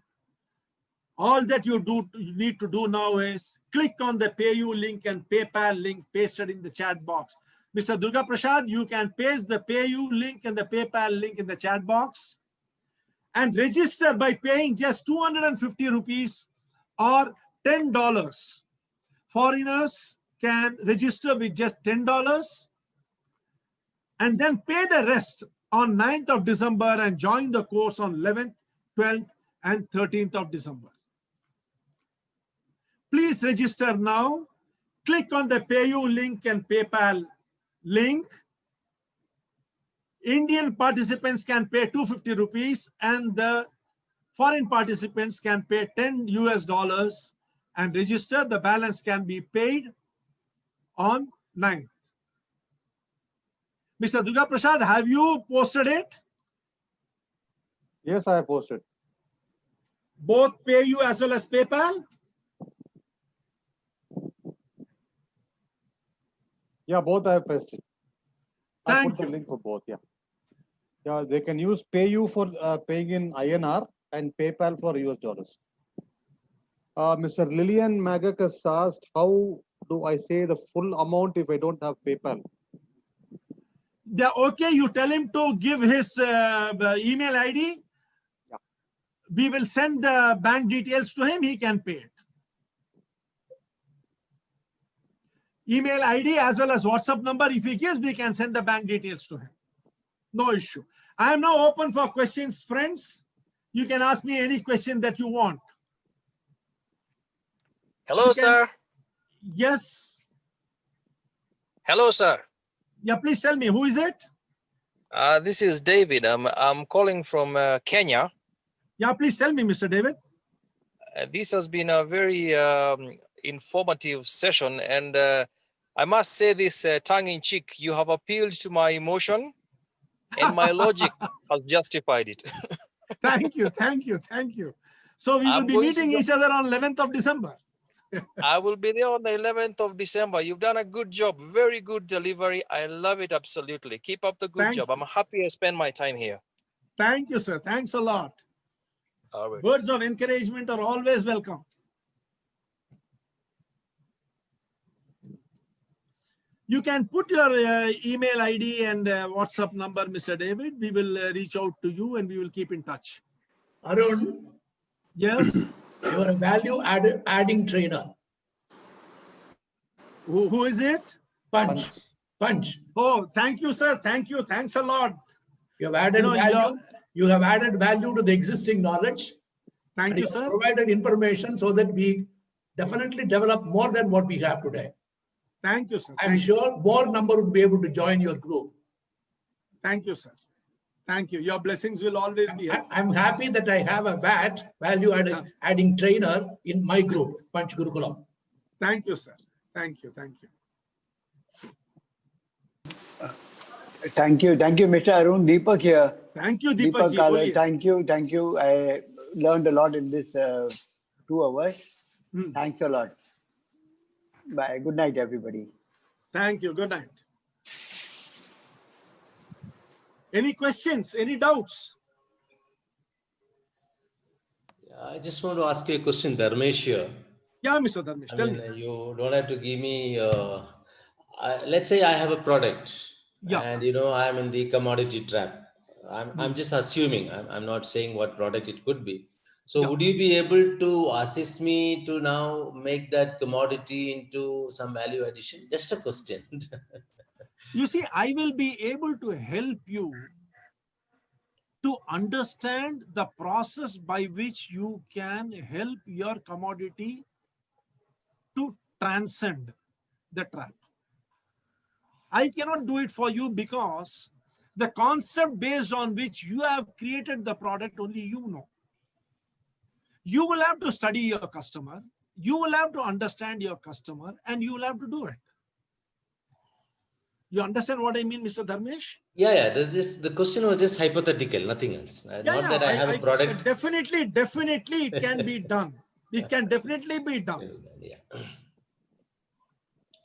All that you need to do now is click on the PayU link and PayPal link pasted in the chat box. Mr. Durga Prasad, you can paste the PayU link and the PayPal link in the chat box and register by paying just 250 rupees or $10. Foreigners can register with just $10 and then pay the rest on 9th of December and join the course on 11th, 12th, and 13th of December. Please register now. Click on the PayU link and PayPal link. Indian participants can pay 250 rupees and the Foreign participants can pay $10 US and register. The balance can be paid on 9th. Mr. Durga Prasad, have you posted it? Yes, I have posted. Both PayU as well as PayPal? Yeah, both I have pasted. I Thank put the link for both. Yeah. Yeah, they can use PayU for paying in INR and PayPal for US dollars. Mr. Lillian Magakas asked, how do I say the full amount if I don't have PayPal? Yeah, okay, you tell him to give his email ID. Yeah. We will send the bank details to him. He can pay it. Email ID as well as WhatsApp number. If he gives, we can send the bank details to him. No issue. I am now open for questions, friends. You can ask me any question that you want. Hello, sir. Yes. Hello, sir. Yeah, please tell me, who is it? This is David. I'm calling from Kenya. Yeah, please tell me, Mr. David. This has been a very informative session, and I must say this tongue-in-cheek, you have appealed to my emotion, and my logic has justified it. Thank you, thank you, thank you. So we will be meeting each other on 11th of December. I will be there on the 11th of December. You've done a good job. Very good delivery. I love it absolutely. Keep up the good job. I'm happy I spend my time here. Thank you, sir. Thanks a lot. All right. Words of encouragement are always welcome. You can put your email ID and WhatsApp number, Mr. David. We will reach out to you and we will keep in touch. Arun. Yes. You are a adding trainer. Who is it? Punch. Punch. Oh, thank you, sir. Thank you. Thanks a lot. You have added value. You have added value to the existing knowledge. Thank you, sir. Provided information so that we definitely develop more than what we have today. Thank you, sir. I'm sure more number would be able to join your group. Thank you, sir. Thank you. Your blessings will always be here. I'm happy that I have a value adding trainer in my group, Punch Gurukulam. Thank you, sir. Thank you. Thank you. Thank you, Mr. Arun. Deepak here. Thank you, Deepak. Thank you. I learned a lot in this 2 hours. Thanks a lot. Bye. Good night, everybody. Thank you. Good night. Any questions? Any doubts? I just want to ask you a question, Dharmesh here. Yeah, Mr. Dharmesh, tell me. You don't have to give me, let's say I have a product and, I'm in the commodity trap. I'm just assuming, I'm not saying what product it could be. So would you be able to assist me to now make that commodity into some value addition? Just a question. You see, I will be able to help you to understand the process by which you can help your commodity to transcend the trap. I cannot do it for you because the concept based on which you have created the product, only you know. You will have to study your customer, you will have to understand your customer, and you will have to do it. You understand what I mean, Mr. Dharmesh? Yeah. The question was just hypothetical, nothing else. Not that I have a product. Definitely, it can be done. It can definitely be done. Yeah.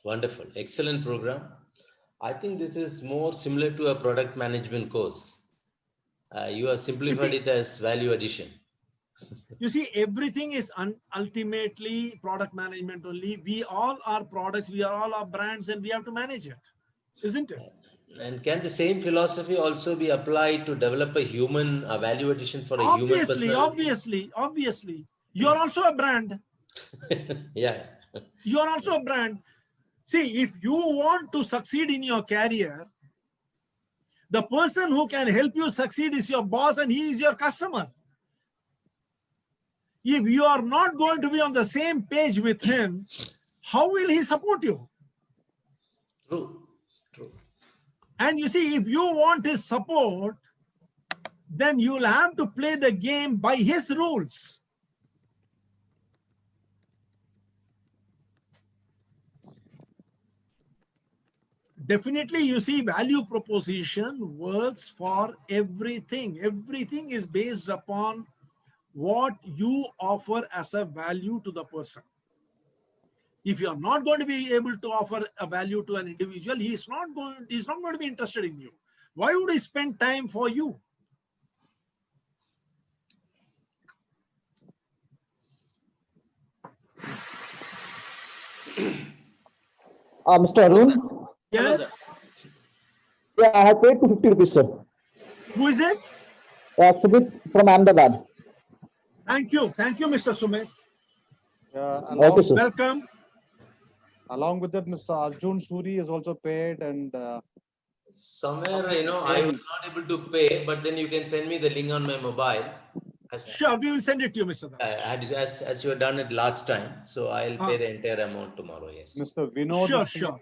Wonderful. Excellent program. I think this is more similar to a product management course. You have simplified it as value addition. You see, everything is ultimately product management only. We all are products, we are all our brands, and we have to manage it, isn't it? And can the same philosophy also be applied to develop a value addition for a human personality? Obviously. You are also a brand. Yeah. You are also a brand. See, if you want to succeed in your career, the person who can help you succeed is your boss and he is your customer. If you are not going to be on the same page with him, how will he support you? True. And you see, if you want his support, then you will have to play the game by his rules. Definitely, you see, value proposition works for everything. Everything is based upon what you offer as a value to the person. If you are not going to be able to offer a value to an individual, he's not going to be interested in you. Why would he spend time for you? Mr. Arun? Yes. Yeah, I have paid 250 rupees, sir. Who is it? Sumit from Ahmedabad. Thank you, Mr. Sumit. Okay, sir. Welcome. Along with that, Mr. Arjun Suri is also paid, and somewhere, you know, I was not able to pay, but then you can send me the link on my mobile. Sure, we will send it to you, Mr. As you have done it last time, so I'll pay the entire amount tomorrow. Yes. Mr. Vinod. Sure.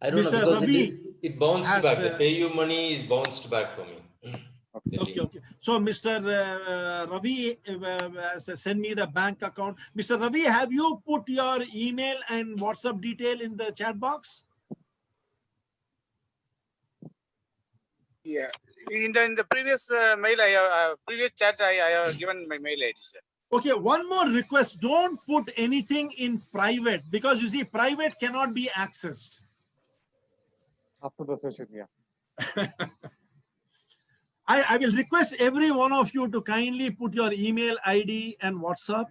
I don't know, because Ravi it bounced has, back. The pay you money is bounced back for me. Okay. So, Mr. Ravi, send me the bank account. Mr. Ravi, have you put your email and WhatsApp detail in the chat box? Yeah. In the previous mail, previous chat, I have given my mail ID, sir. Okay, one more request. Don't put anything in private, because you see, private cannot be accessed. After the session, yeah. I will request every one of you to kindly put your email ID and WhatsApp.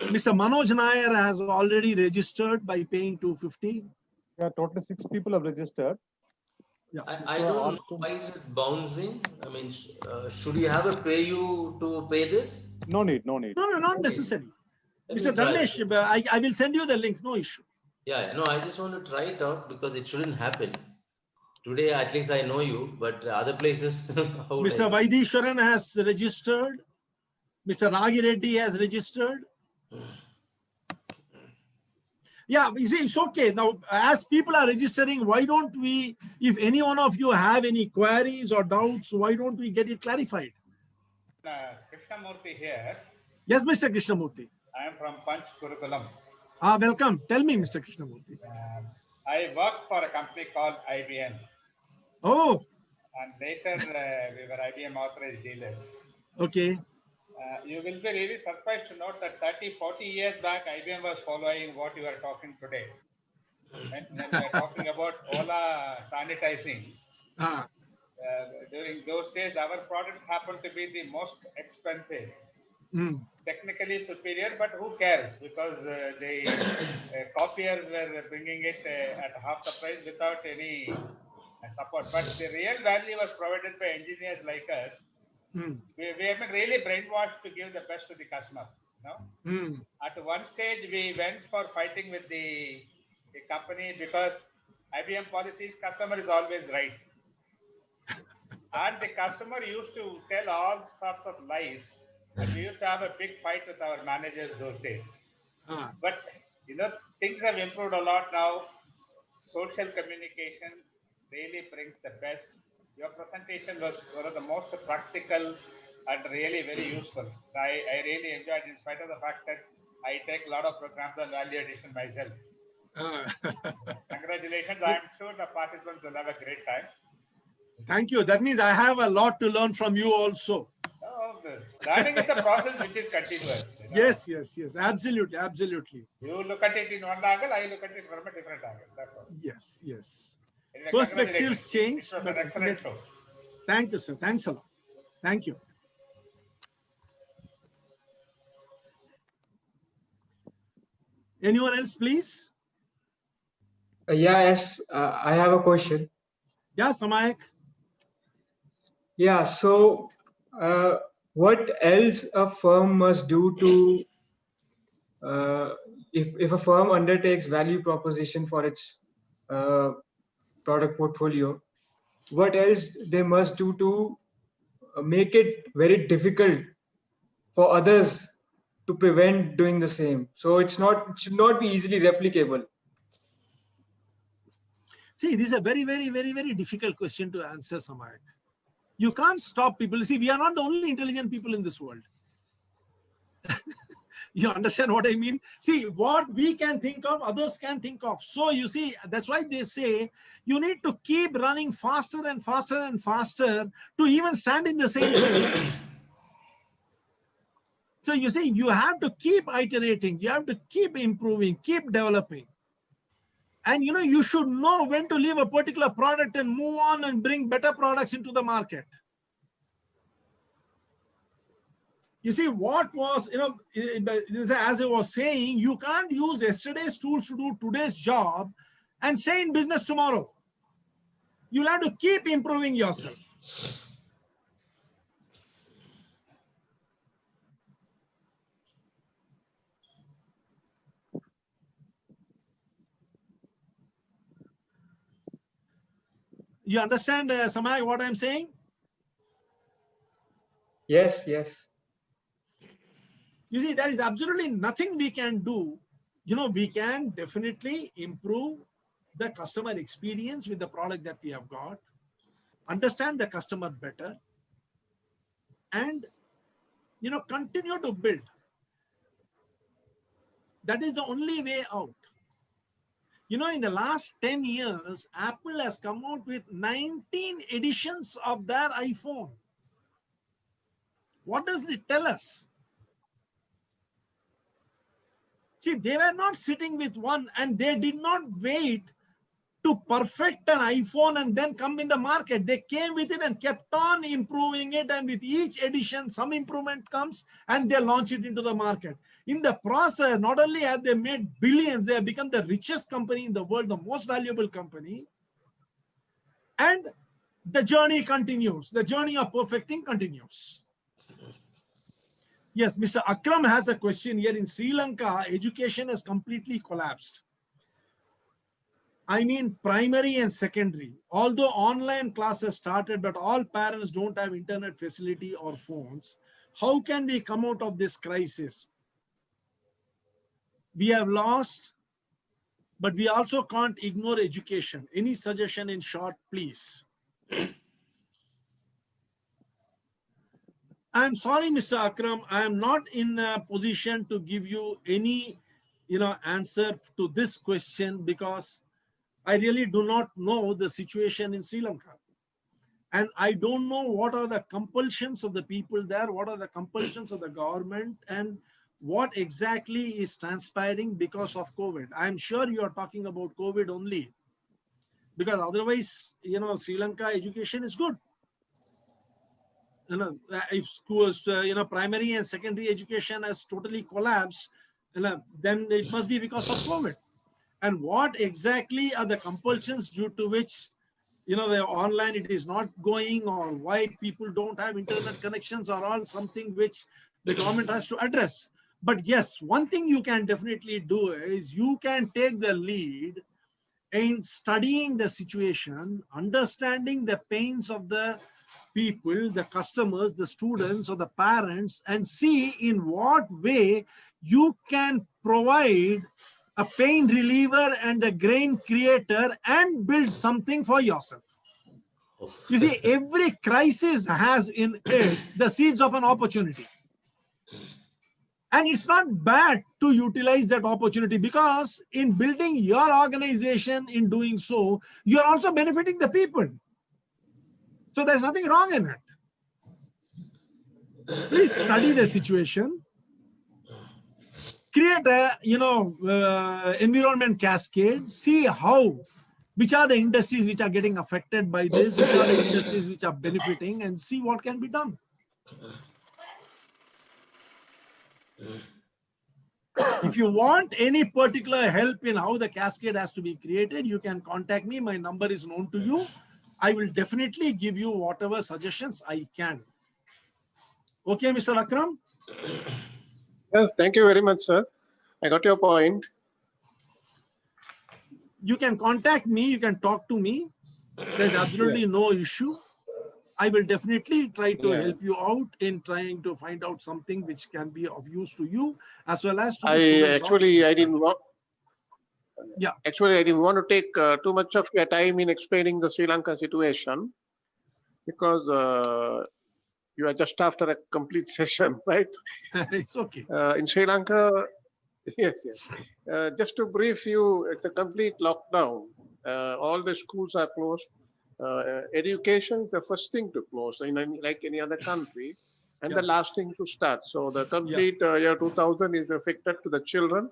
Mr. Manoj Nair has already registered by paying 250. Yeah, totally 6 people have registered. Yeah. I don't know why is this bouncing. I mean, should you have a pay you to pay this? No need. No, not necessary. Let Mr. me try Dharmesh, I will send you the link, no issue. Yeah, no, I just want to try it out because it shouldn't happen. Today, at least I know you, but other places, how would Mr. Vaidishwaran has registered. Mr. Ragi Reddy has registered. Yeah, you see, it's okay. Now, as people are registering, why don't we, if any one of you have any queries or doubts, why don't we get it clarified? Krishnamurthy here. Yes, Mr. Krishnamurthy. I am from Panch Kurukulam. Welcome. Tell me, Mr. Krishnamurthy. I worked for a company called IBM. Oh. And later we were IBM authorized dealers. Okay. You will be really surprised to note that 30, 40 years back, IBM was following what you are talking today. When we are talking about Ola sanitizing, during those days, our product happened to be the most expensive. Technically superior, but who cares? Because the copiers were bringing it at half the price without any support. But the real value was provided by engineers like us. We have been really brainwashed to give the best to the customer. At one stage, we went for fighting with the company because IBM policies, customer is always right. And the customer used to tell all sorts of lies. And we used to have a big fight with our managers those days. But, you know, things have improved a lot now. Social communication really brings the best. Your presentation was one of the most practical and really very useful. I really enjoyed it in spite of the fact that I take a lot of programs on value addition myself. Congratulations. I'm sure the participants will have a great time. Thank you. That means I have a lot to learn from you also. Oh, good. Learning is a process which is continuous. You know? Yes. Absolutely. You look at it in one angle, I look at it from a different angle. That's all. Yes. Anyway, Perspectives change. It was an excellent show. Thank you, sir. Thanks a lot. Thank you. Anyone else, please? Yes, I have a question. Yeah, Samayak. Yeah, so what else a firm must do to, if a firm undertakes value proposition for its product portfolio, what else they must do to make it very difficult for others to prevent doing the same? So it should not be easily replicable. See, this is a very difficult question to answer, Samayak. You can't stop people. See, we are not the only intelligent people in this world. You understand what I mean? See, what we can think of, others can think of. So you see, that's why they say you need to keep running faster and faster and faster to even stand in the same place. So you see, you have to keep iterating, you have to keep improving, keep developing. And you know, you should know when to leave a particular product and move on and bring better products into the market. You see, what was, you know, as I was saying, you can't use yesterday's tools to do today's job and stay in business tomorrow. You'll have to keep improving yourself. You understand, Samay, what I'm saying? Yes, yes. You see, there is absolutely nothing we can do. You know, we can definitely improve the customer experience with the product that we have got, understand the customer better, and, you know, continue to build. That is the only way out. You know, in the last 10 years, Apple has come out with 19 editions of their iPhone. What does it tell us? See, they were not sitting with one, and they did not wait to perfect an iPhone and then come in the market. They came with it and kept on improving it, and with each edition, some improvement comes and they launch it into the market. In the process, not only have they made billions, they have become the richest company in the world, the most valuable company. And the journey continues. The journey of perfecting continues. Yes, Mr. Akram has a question here. In Sri Lanka, education has completely collapsed. I mean, primary and secondary. Although online classes started, but all parents don't have internet facility or phones. How can we come out of this crisis? We have lost, but we also can't ignore education. Any suggestion in short, please? I'm sorry, Mr. Akram, I am not in a position to give you any, answer to this question, because I really do not know the situation in Sri Lanka. And I don't know what are the compulsions of the people there, what are the compulsions of the government, and what exactly is transpiring because of COVID. I'm sure you are talking about COVID only, because otherwise, Sri Lanka education is good. If schools, primary and secondary education has totally collapsed, then it must be because of COVID. And what exactly are the compulsions due to which, the online it is not going, or why people don't have internet connections, are all something which the government has to address. But yes, one thing you can definitely do is you can take the lead in studying the situation, understanding the pains of the people, the customers, the students, or the parents, and see in what way you can provide a pain reliever and a grain creator and build something for yourself. You see, every crisis has in it the seeds of an opportunity. And it's not bad to utilize that opportunity, because in building your organization, in doing so, you're also benefiting the people. So there's nothing wrong in it. Please study the situation. Create a, environment cascade. See which are the industries which are getting affected by this, which are the industries which are benefiting, and see what can be done. If you want any particular help in how the cascade has to be created, you can contact me. My number is known to you. I will definitely give you whatever suggestions I can. Okay, Mr. Akram? Yes, thank you very much, sir. I got your point. You can contact me. You can talk to me. There's absolutely no issue. I will definitely try to help you out in trying to find out something which can be of use to you as well as to the students. I didn't want. Yeah. Actually, I didn't want to take too much of your time in explaining the Sri Lanka situation, because you are just after a complete session, right? It's okay. In Sri Lanka, yes. Just to brief you, it's a complete lockdown. All the schools are closed. Education is the first thing to close, like any other country, and the last thing to start. So the complete year 2000 is affected to the children.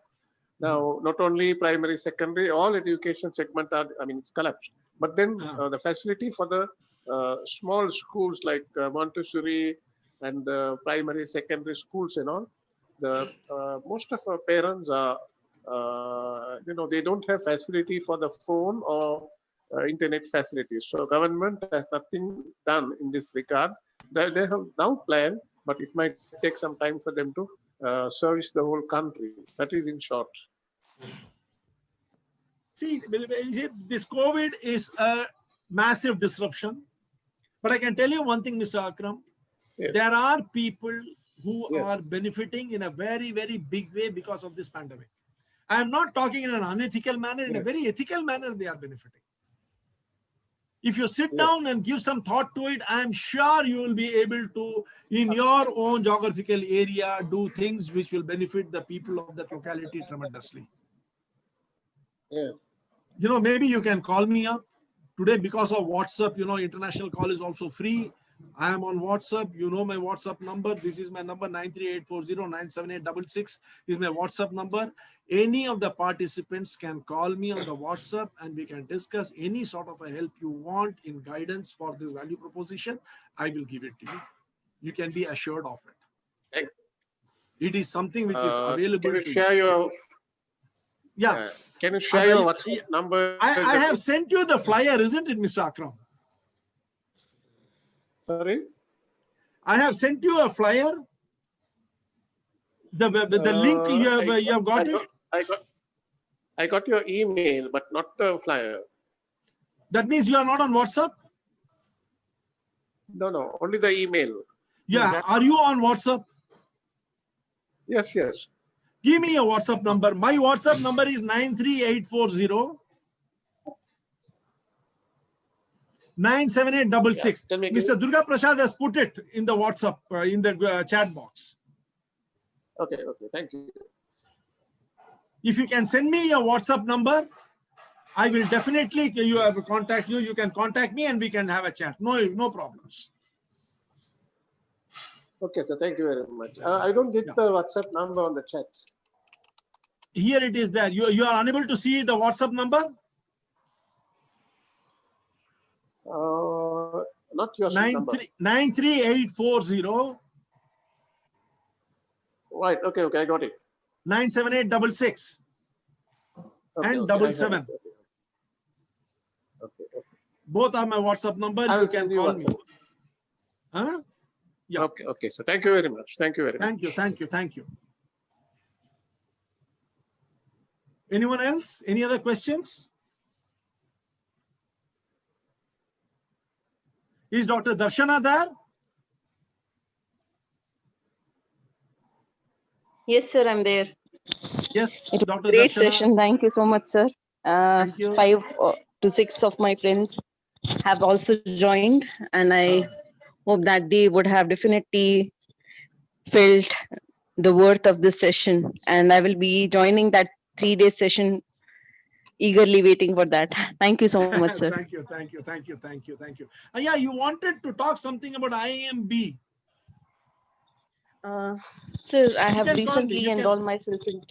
Now, not only primary, secondary, all education segment are, it's collapsed. But then the facility for the small schools like Montessori and primary, secondary schools and all, the most of our parents are, they don't have facility for the phone or internet facilities. So government has nothing done in this regard. They have now planned, but it might take some time for them to service the whole country. That is in short. See, this COVID is a massive disruption. But I can tell you one thing, Mr. Akram. Yes. There are people who are benefiting in a very, very big way because of this pandemic. I am not talking in an unethical manner. In a very ethical manner, they are benefiting. If you sit down and give some thought to it, I am sure you will be able to, in your own geographical area, do things which will benefit the people of that locality tremendously. Yeah. Maybe you can call me up today because of WhatsApp. International call is also free. I am on WhatsApp. You know my WhatsApp number. This is my number, 93840-97866 is my WhatsApp number. Any of the participants can call me on the WhatsApp and we can discuss any sort of a help you want in guidance for this value proposition. I will give it to you. You can be assured of it. It is something which is available Can you to share your... Yeah. Can you share your WhatsApp number? I have sent you the flyer, isn't it, Mr. Akram? Sorry? I have sent you a flyer. The link you have got it? I got your email, but not the flyer. That means you are not on WhatsApp? No, only the email. Yeah, are you on WhatsApp? Yes. Give me a WhatsApp number. My WhatsApp number is 93840 97866. Mr. Durga Prasad has put it in the WhatsApp, in the chat box. Okay, thank you. If you can send me your WhatsApp number, I will definitely contact you. You can contact me and we can have a chat. No problems. Okay, sir. Thank you very much. I don't get the WhatsApp number on the chat. Here it is there. You are unable to see the WhatsApp number? Not your number. 93840. Right. Okay. I got it. 97866 and 77. Okay. Both are my WhatsApp number. I will You can send you call WhatsApp. me. Huh? Yeah. Okay. So thank you very much. Thank you very much. Thank you. Anyone else? Any other questions? Is Dr. Darshana there? Yes, sir, I'm there. Yes, it was Dr. a great Darshana. session. Thank you so much, sir. Thank you. 5 to 6 of my friends have also joined, and I hope that they would have definitely felt the worth of this session. And I will be joining that 3-day session, eagerly waiting for that. Thank you so much, sir. Thank you. Yeah, you wanted to talk something about IMB. Sir, I have can call me. recently enrolled myself in.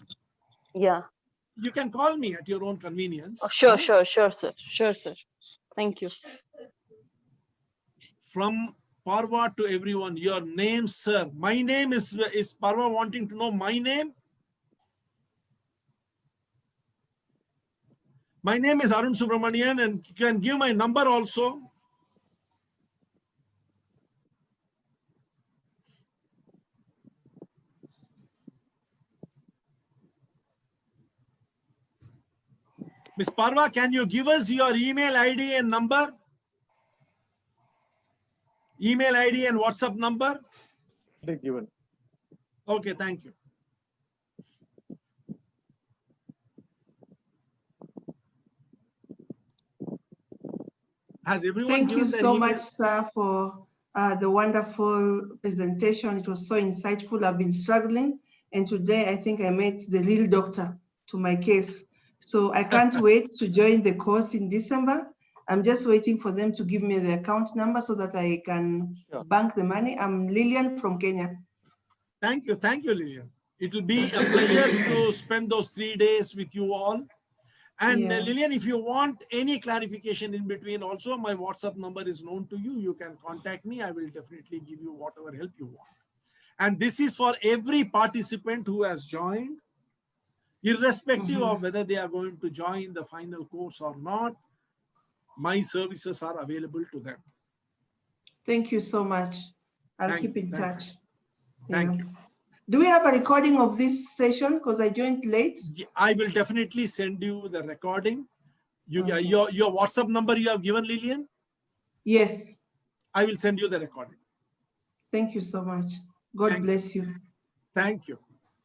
Yeah. You can call me at your own convenience. Oh, sure, sir. Sure, sir. Thank you. From Parva to everyone, your name, sir. My name is Parva wanting to know my name? My name is Arun Subramanian, and you can give my number also. Ms. Parva, can you give us your email ID and number? Email ID and WhatsApp number? Given. Okay, thank you. Has everyone Thank you given their so email? much, sir, for the wonderful presentation. It was so insightful. I've been struggling, and today I think I met the real doctor to my case. So I can't wait to join the course in December. I'm just waiting for them to give me the account number so that I can bank the money. I'm Lillian from Kenya. Thank you, Lillian. It will be a pleasure to spend those 3 days with you all. And Yeah. Lillian, if you want any clarification in between, also my WhatsApp number is known to you. You can contact me. I will definitely give you whatever help you want. And this is for every participant who has joined, irrespective of whether they are going to join the final course or not. My services are available to them. Thank you so much. I'll keep in Thank touch. you. Thank you. Do we have a recording of this session? Because I joined late. I will definitely send you the recording. Okay. Your WhatsApp number you have given, Lillian? Yes. I will send you the recording. Thank you so much. God bless you. Thank you.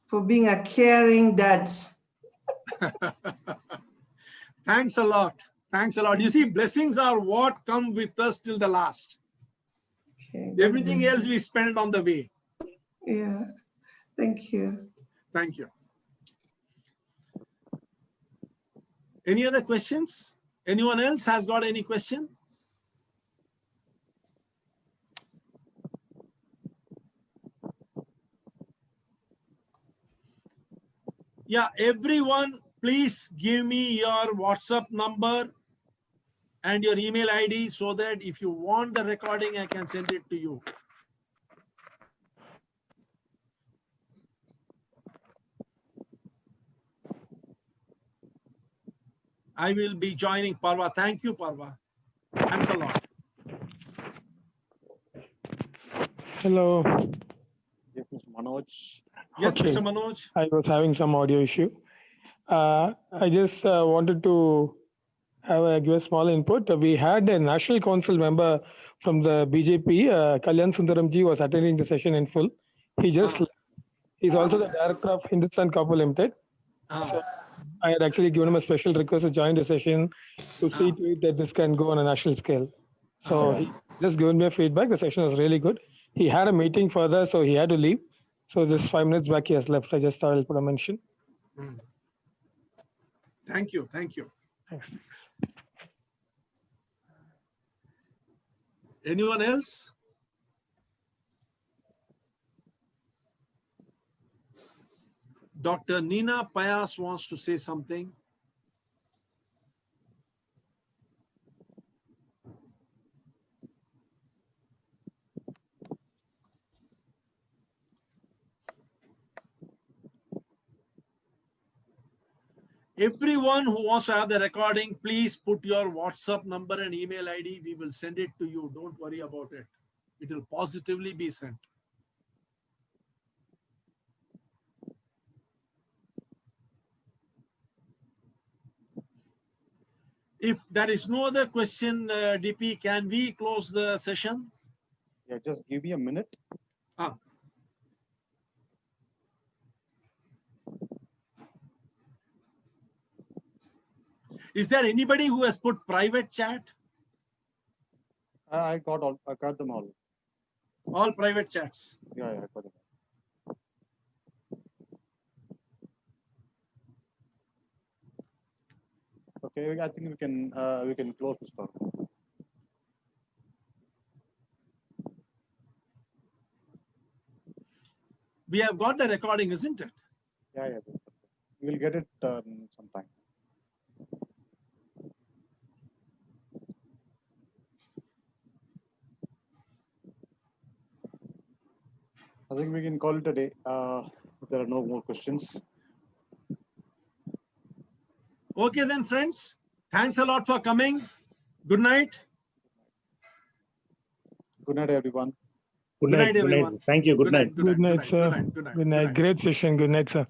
For being a caring dad. Thanks a lot. Thanks a lot. You see, blessings are what come with us till the last. Okay, everything else we spend on the way. Yeah. Thank you. Thank you. Any other questions? Anyone else has got any question? Yeah, everyone, please give me your WhatsApp number and your email ID so that if you want the recording, I can send it to you. I will be joining Parva. Thank you, Parva. Thanks a lot. Hello. Yes, Mr. Manoj. Yes, Okay. Mr. Manoj. I was having some audio issue. I just wanted to give a small input. We had a National Council member from the BJP, Kalyan Sundaramji, was attending the session in full. He just left. He's also the director of Hindustan Copper Limited. So I had actually given him a special request to join the session to see to it that this can go on a national scale. So he just given me a feedback. The session was really good. He had a meeting further, so he had to leave. So just 5 minutes back, he has left. I just thought I'll put a mention. Thank you. Thank you. Thanks. Anyone else? Dr. Nina Payas wants to say something. Everyone who wants to have the recording, please put your WhatsApp number and email ID. We will send it to you. Don't worry about it. It will positively be sent. If there is no other question, DP, can we close the session? Yeah, just give me a minute. Is there anybody who has put private chat? I got them all. All private chats. Yeah, I got them. Okay, I think we can close this talk. We have got the recording, isn't it? Yeah. We'll get it sometime. I think we can call it a day. If there are no more questions. Okay then, friends. Thanks a lot for coming. Good night. Good night, everyone. Good night, everyone. Thank you. Good night. Good night, sir. Good night. Great session. Good night, sir.